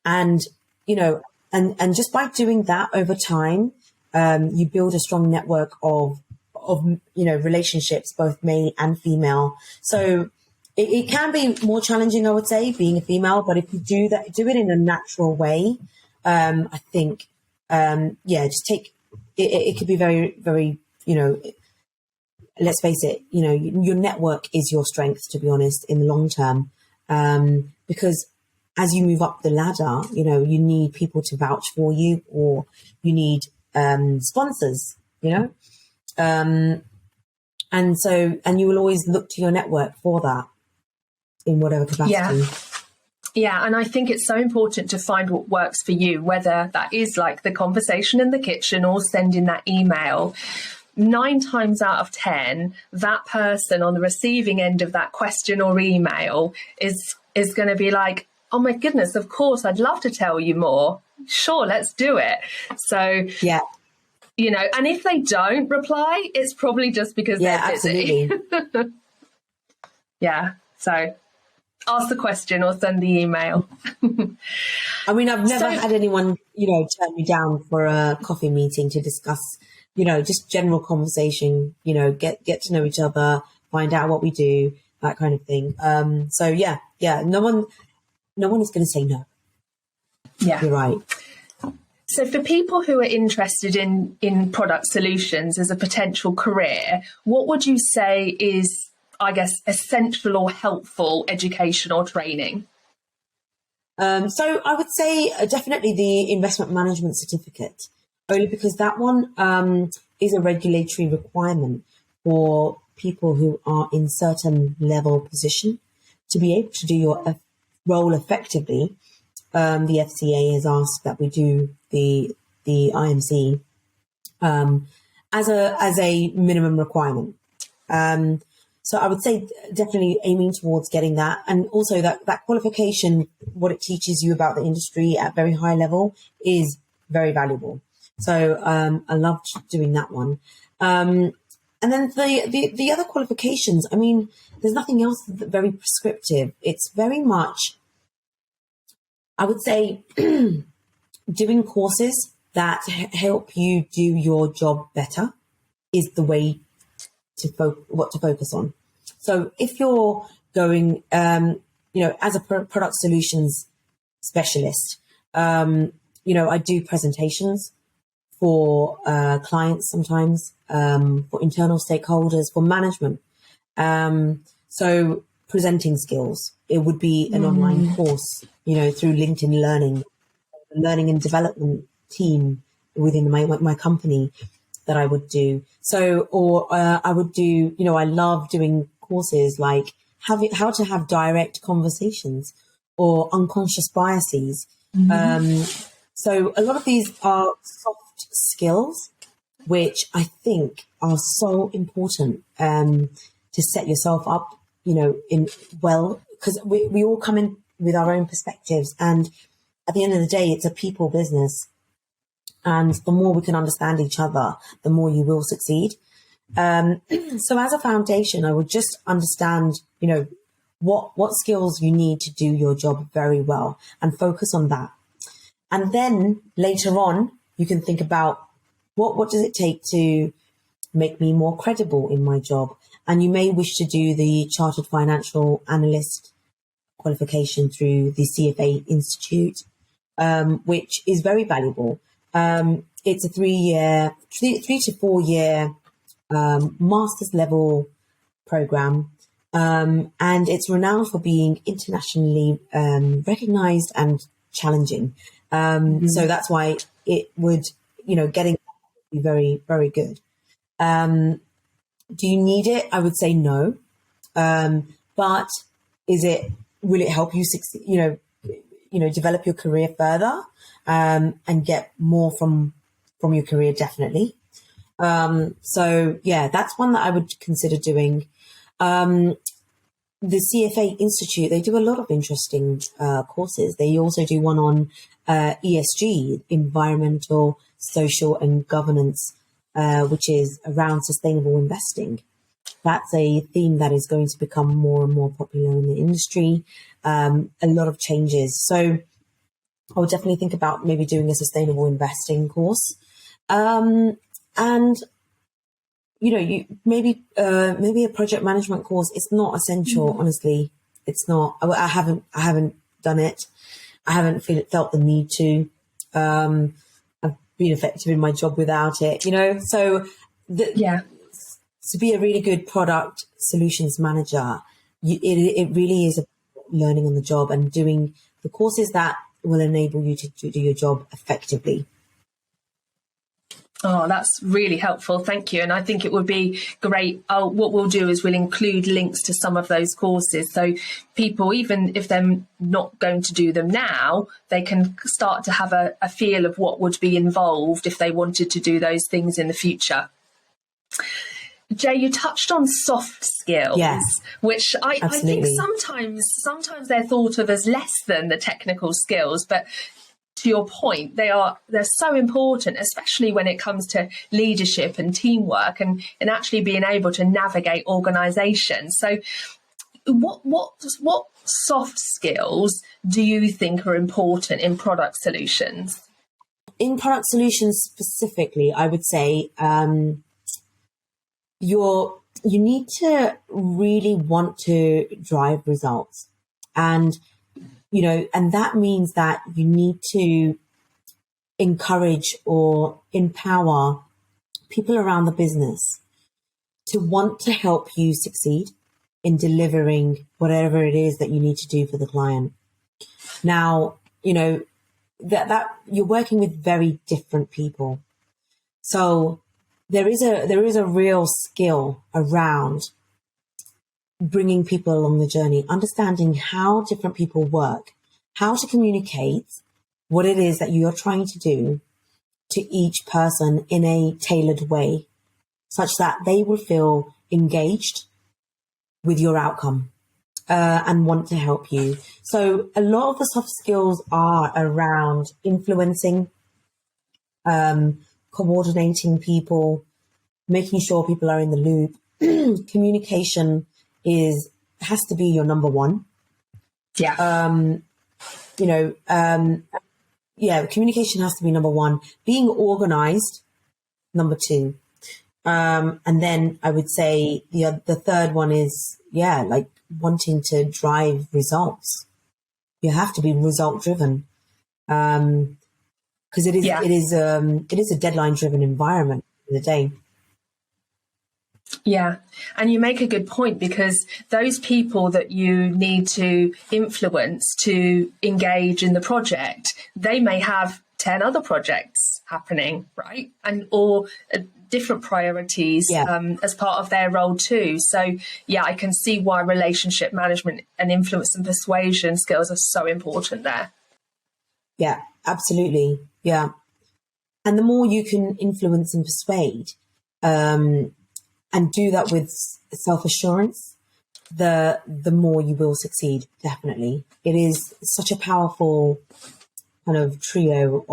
And, and just by doing that over time, you build a strong network of relationships, both male and female. So it can be more challenging, I would say, being a female, but if you do it in a natural way, I think, just take, it could be very, very, let's face it, your network is your strength, to be honest, in the long term. Because as you move up the ladder, you need people to vouch for you, or you need sponsors, and you will always look to your network for that in whatever capacity.
Yeah, and I think it's so important to find what works for you, whether that is like the conversation in the kitchen or sending that email. 9 times out of 10, that person on the receiving end of that question or email is going to be like, oh my goodness, of course, I'd love to tell you more. Sure, let's do it. So,
yeah,
and if they don't reply, it's probably just because they're busy.
Absolutely.
Yeah, so ask the question or send the email.
I mean, I've never had anyone, turn me down for a coffee meeting to discuss, just general conversation, get to know each other, find out what we do, that kind of thing. So yeah, no one is going to say no.
Yeah.
You're right.
So for people who are interested in product solutions as a potential career, what would you say is, I guess, essential or helpful education or training?
So I would say definitely the investment management certificate, only because that one is a regulatory requirement for people who are in certain level position to be able to do your role effectively, the FCA has asked that we do the IMC as a minimum requirement. So I would say definitely aiming towards getting that, and also that qualification, what it teaches you about the industry at very high level, is very valuable. So I loved doing that one. And then the other qualifications, I mean, there's nothing else that's very prescriptive. It's very much, I would say, doing courses that help you do your job better is the way to what to focus on. So if you're going, as a product solutions specialist, I do presentations for clients sometimes, for internal stakeholders, for management. So presenting skills, it would be an online course, through LinkedIn Learning and Development team within my company that I would do. So, or I would do, I love doing courses like how to have direct conversations or unconscious biases. So a lot of these are soft skills, which I think are so important to set yourself up, because we all come in with our own perspectives, and at the end of the day, it's a people business. And the more we can understand each other, the more you will succeed. So as a foundation, I would just understand, what skills you need to do your job very well and focus on that. And then later on, you can think about what does it take to make me more credible in my job? And you may wish to do the Chartered Financial Analyst qualification through the CFA Institute, which is very valuable. It's a 3 to 4 year master's level program, and it's renowned for being internationally recognized and challenging. So that's why it would, getting be very, very good. Do you need it? I would say no. But will it help you succeed, develop your career further, and get more from your career? Definitely. So yeah, that's one that I would consider doing. The CFA Institute, they do a lot of interesting courses. They also do one on ESG, environmental, social and governance, which is around sustainable investing. That's a theme that is going to become more and more popular in the industry. A lot of changes. So I would definitely think about maybe doing a sustainable investing course. And maybe a project management course. It's not essential, honestly. It's not. I haven't done it. I haven't felt the need to. I've been effective in my job without it. So to be a really good product solutions manager, it really is learning on the job and doing the courses that will enable you to do your job effectively.
Oh, that's really helpful. Thank you. And I think it would be great. What we'll do is we'll include links to some of those courses. So people, even if they're not going to do them now, they can start to have a feel of what would be involved if they wanted to do those things in the future. Jay, you touched on soft skills, which I think sometimes they're thought of as less than the technical skills, but to your point, they're so important, especially when it comes to leadership and teamwork and actually being able to navigate organizations. So what soft skills do you think are important in product solutions?
In product solutions specifically, I would say you need to really want to drive results. And and that means that you need to encourage or empower people around the business to want to help you succeed in delivering whatever it is that you need to do for the client. Now, that you're working with very different people. So there is a real skill around bringing people along the journey, understanding how different people work, how to communicate what it is that you're trying to do to each person in a tailored way, such that they will feel engaged with your outcome and want to help you. So a lot of the soft skills are around influencing, coordinating people, making sure people are in the loop. Communication has to be your number one.
Yeah.
Communication has to be number one. Being organized, number two. And then I would say the third one is, like wanting to drive results. You have to be result driven. Because it is a deadline driven environment in the day.
Yeah. And you make a good point, because those people that you need to influence to engage in the project, they may have 10 other projects happening, right? Or different priorities as part of their role too. So, I can see why relationship management and influence and persuasion skills are so important there.
Yeah, absolutely. Yeah. And the more you can influence and persuade, and do that with self-assurance, the more you will succeed, definitely. It is such a powerful kind of trio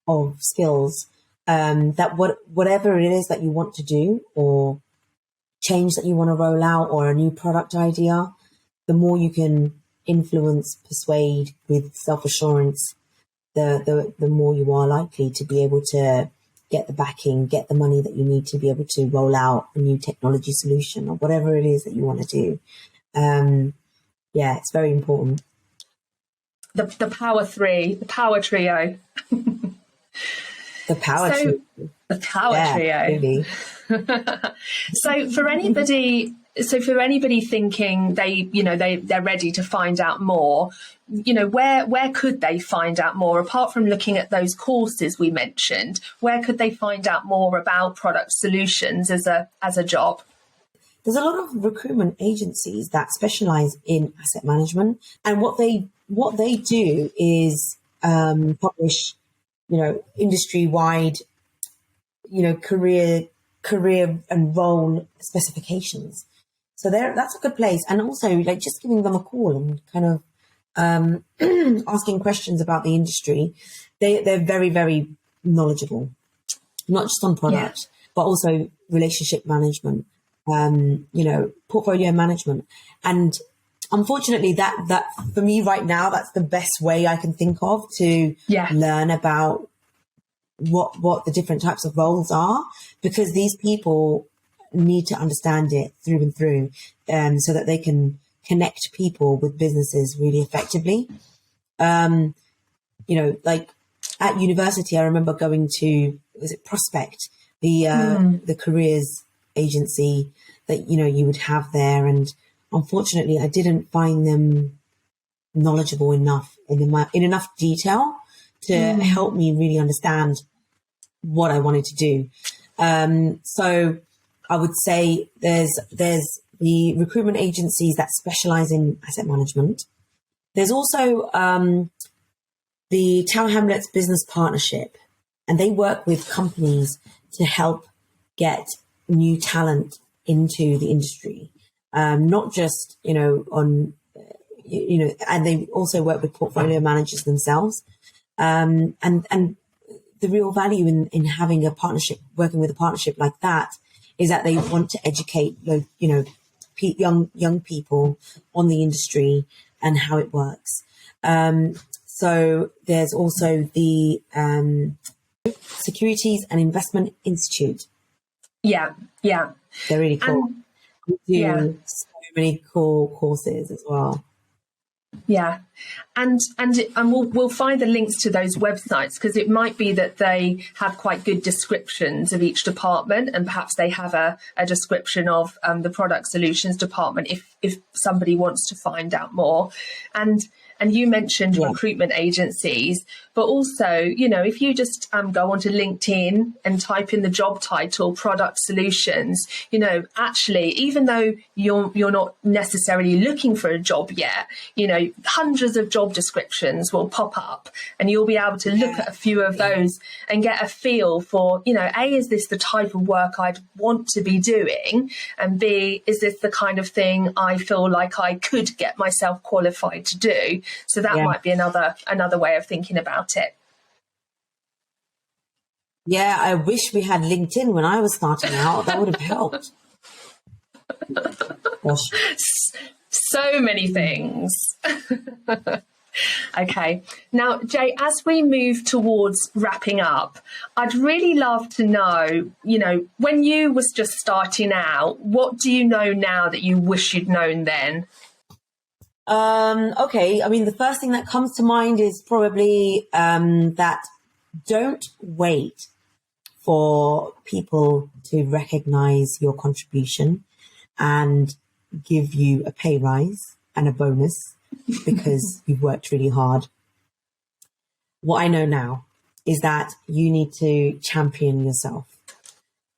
of skills, that whatever it is that you want to do, or change that you want to roll out, or a new product idea, the more you can influence, persuade with self-assurance, the more you are likely to be able to get the backing, get the money that you need to be able to roll out a new technology solution or whatever it is that you want to do. It's very important.
The power three, the power trio.
The power trio.
The power trio.
Really.
So for anybody thinking they're ready to find out more, where could they find out more, apart from looking at those courses we mentioned? Where could they find out more about product solutions as a job?
There's a lot of recruitment agencies that specialize in asset management, and what they do is publish, industry-wide, career and role specifications. So that's a good place. And also, like, just giving them a call and kind of asking questions about the industry. They're very, very knowledgeable, not just on product, but also relationship management, portfolio management. And unfortunately, that for me right now, that's the best way I can think of to learn about what the different types of roles are, because these people need to understand it through and through, so that they can connect people with businesses really effectively. Like at university, I remember going to, was it Prospect, the careers agency that, you would have there. And unfortunately, I didn't find them knowledgeable enough in enough detail to help me really understand what I wanted to do. So I would say there's the recruitment agencies that specialize in asset management. There's also the Tower Hamlets Business Partnership, and they work with companies to help get new talent into the industry. Not just, and they also work with portfolio managers themselves. And the real value in having a partnership, working with a partnership like that, is that they want to educate, young people on the industry and how it works. So there's also the Securities and Investment Institute.
Yeah.
They're really cool. We do so many cool courses as well.
Yeah, and we'll find the links to those websites, because it might be that they have quite good descriptions of each department, and perhaps they have a description of the product solutions department if somebody wants to find out more. And And you mentioned
Yeah.
recruitment agencies, but also, if you just go onto LinkedIn and type in the job title, product solutions, actually, even though you're not necessarily looking for a job yet, hundreds of job descriptions will pop up, and you'll be able to look at a few of those and get a feel for, is this the type of work I'd want to be doing? And B, is this the kind of thing I feel like I could get myself qualified to do? So that might be another way of thinking about it.
Yeah, I wish we had LinkedIn when I was starting out. That would have helped. Gosh.
So many things. Okay. Now, Jay, as we move towards wrapping up, I'd really love to know, when you was just starting out, what do you know now that you wish you'd known then?
Okay. I mean, the first thing that comes to mind is probably that don't wait for people to recognize your contribution and give you a pay rise and a bonus because you've worked really hard. What I know now is that you need to champion yourself.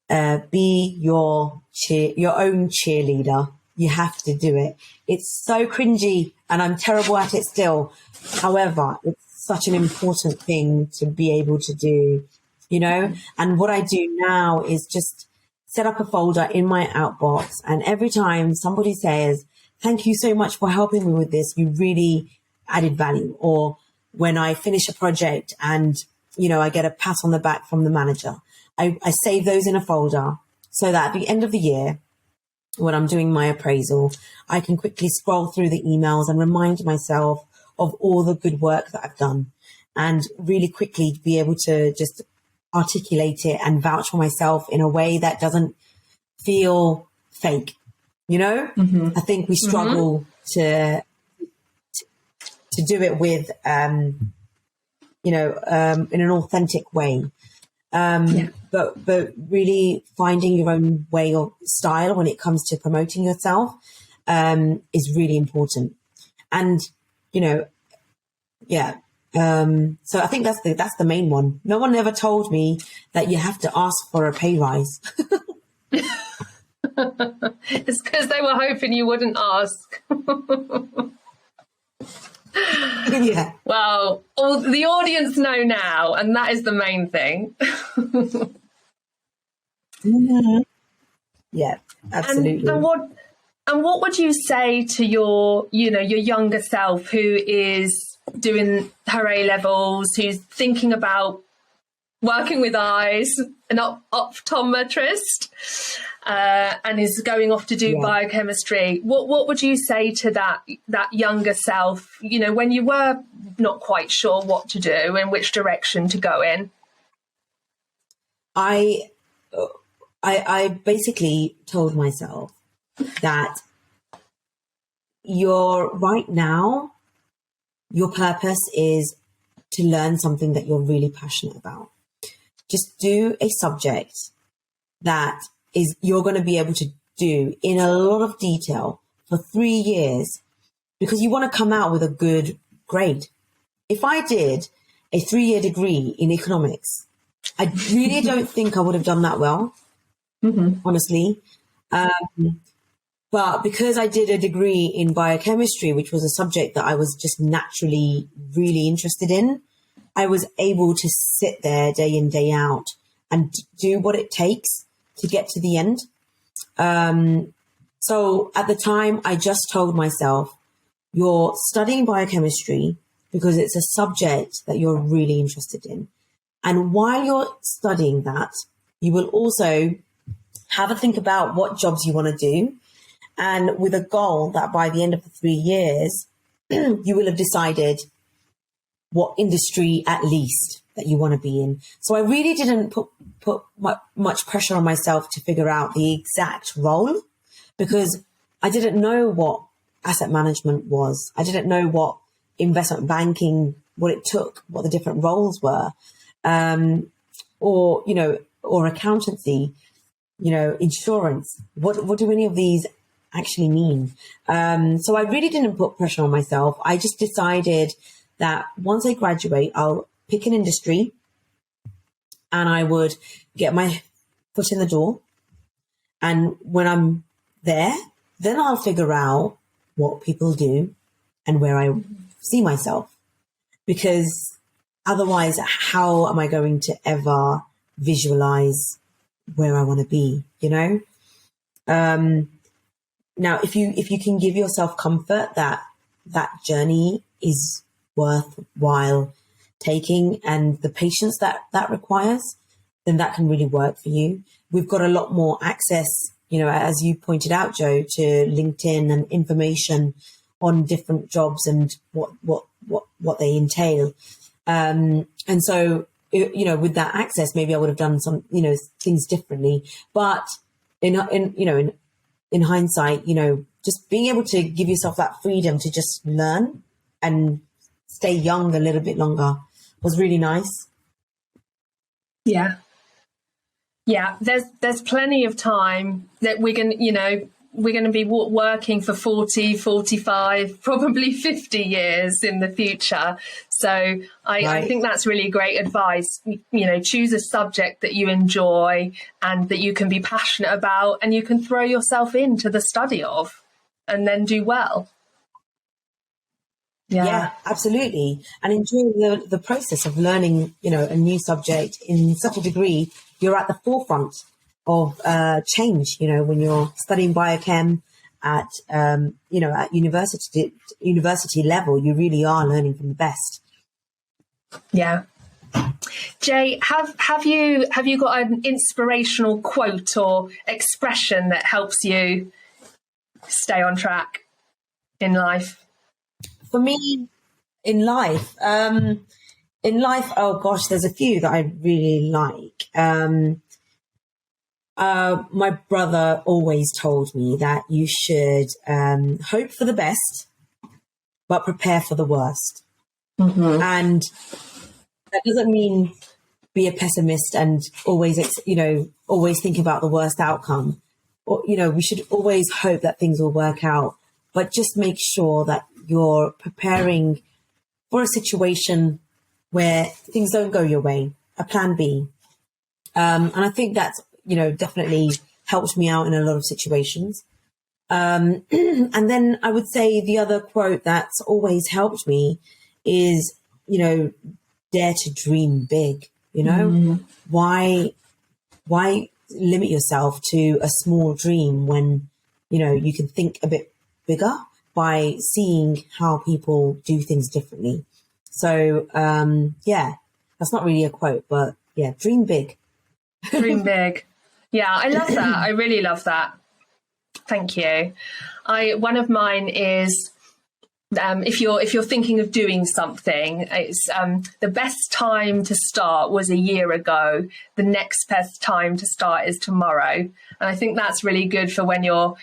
Be your own cheerleader. You have to do it. It's so cringy and I'm terrible at it still. However, it's such an important thing to be able to do, And what I do now is just set up a folder in my outbox. And every time somebody says, thank you so much for helping me with this, you really added value. Or when I finish a project and, I get a pat on the back from the manager, I save those in a folder so that at the end of the year, when I'm doing my appraisal, I can quickly scroll through the emails and remind myself of all the good work that I've done and really quickly be able to just articulate it and vouch for myself in a way that doesn't feel fake.
Mm-hmm.
I think we struggle to do it with, in an authentic way. But really finding your own way or style when it comes to promoting yourself is really important. And, so I think that's the main one. No one ever told me that you have to ask for a pay rise.
It's because they were hoping you wouldn't ask.
Yeah.
Well, the audience know now, and that is the main thing.
Mm-hmm. Yeah, absolutely.
And what would you say to your younger self who is doing her A-levels, who's thinking about working with eyes, an optometrist, and is going off to do biochemistry? What would you say to that younger self, when you were not quite sure what to do and which direction to go in?
I basically told myself that right now, your purpose is to learn something that you're really passionate about. Just do a subject that is you're going to be able to do in a lot of detail for 3 years because you want to come out with a good grade. If I did a 3-year degree in economics, I really don't think I would have done that well, honestly. But because I did a degree in biochemistry, which was a subject that I was just naturally really interested in, I was able to sit there day in, day out and do what it takes to get to the end. So at the time, I just told myself, you're studying biochemistry because it's a subject that you're really interested in. And while you're studying that, you will also have a think about what jobs you want to do. And with a goal that by the end of the 3 years, you will have decided what industry at least that you want to be in. So I really didn't put much pressure on myself to figure out the exact role because I didn't know what asset management was. I didn't know what investment banking, what it took, what the different roles were, or accountancy, insurance. What do any of these actually mean? So I really didn't put pressure on myself. I just decided that once I graduate, I'll pick an industry and I would get my foot in the door. And when I'm there, then I'll figure out what people do and where I see myself. Because otherwise, how am I going to ever visualize where I want to be, you know? Now, if you can give yourself comfort that that journey is worthwhile taking and the patience that requires, then that can really work for you. We've got a lot more access, you know, as you pointed out, Joe, to LinkedIn and information on different jobs and what they entail. And so, you know, with that access, maybe I would have done some, you know, things differently. But in hindsight, you know, just being able to give yourself that freedom to just learn and stay young a little bit longer was really nice.
Yeah. Yeah, there's plenty of time that we're going to be working for 40, 45, probably 50 years in the future. So I think that's really great advice. You know, choose a subject that you enjoy and that you can be passionate about and you can throw yourself into the study of and then do well.
Yeah, absolutely. And enjoy the process of learning, you know, a new subject in such a degree. You're at the forefront of change, you know, when you're studying biochem at, you know, at university level, you really are learning from the best.
Yeah. Jay, have you got an inspirational quote or expression that helps you stay on track in life?
For me, in life, oh gosh, there's a few that I really like. My brother always told me that you should hope for the best, but prepare for the worst. Mm-hmm. And that doesn't mean be a pessimist and always, you know, always think about the worst outcome. Or, you know, we should always hope that things will work out, but just make sure that you're preparing for a situation where things don't go your way, a plan B. And I think that's, you know, definitely helped me out in a lot of situations. And then I would say the other quote that's always helped me is, you know, dare to dream big, you know, why limit yourself to a small dream when, you know, you can think a bit bigger by seeing how people do things differently. So, yeah, that's not really a quote, but yeah, dream big.
Dream big. Yeah, I love that. I really love that. Thank you. One of mine is, if you're thinking of doing something, it's the best time to start was a year ago. The next best time to start is tomorrow. And I think that's really good for when you're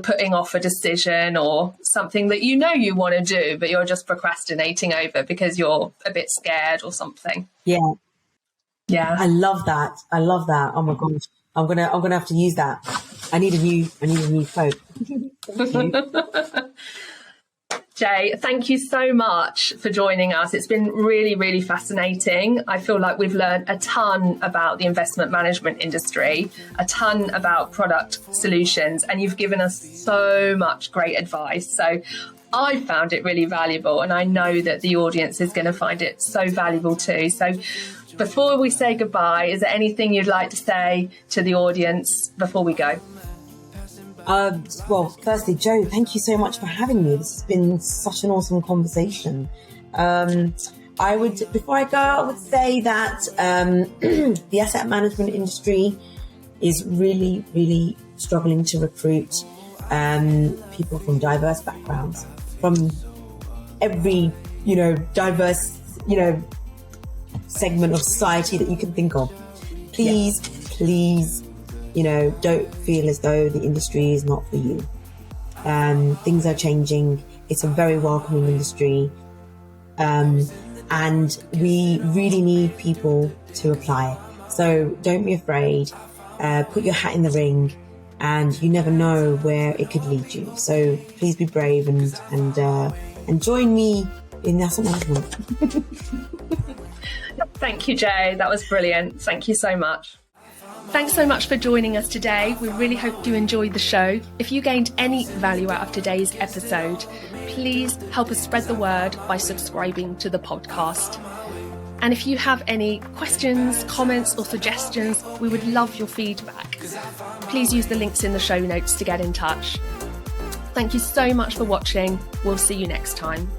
putting off a decision or something that you know you want to do, but you're just procrastinating over because you're a bit scared or something.
Yeah.
Yeah.
I love that. Oh my gosh. I'm gonna have to use that. I need a new quote. Thank you.
Jay, thank you so much for joining us. It's been really, really fascinating. I feel like we've learned a ton about the investment management industry, a ton about product solutions, and you've given us so much great advice. So I found it really valuable, and I know that the audience is going to find it so valuable too. So before we say goodbye, is there anything you'd like to say to the audience before we go?
Well, firstly, Joe, thank you so much for having me. This has been such an awesome conversation. Before I go, I would say that the asset management industry is really, really struggling to recruit people from diverse backgrounds, from every, diverse, segment of society that you can think of. Please, don't feel as though the industry is not for you. Things are changing. It's a very welcoming industry. And we really need people to apply. So don't be afraid. Put your hat in the ring and you never know where it could lead you. So please be brave and join me in asset management.
Thank you, Jay. That was brilliant. Thank you so much. Thanks so much for joining us today. We really hope you enjoyed the show. If you gained any value out of today's episode, please help us spread the word by subscribing to the podcast. And if you have any questions, comments, or suggestions, we would love your feedback. Please use the links in the show notes to get in touch. Thank you so much for watching. We'll see you next time.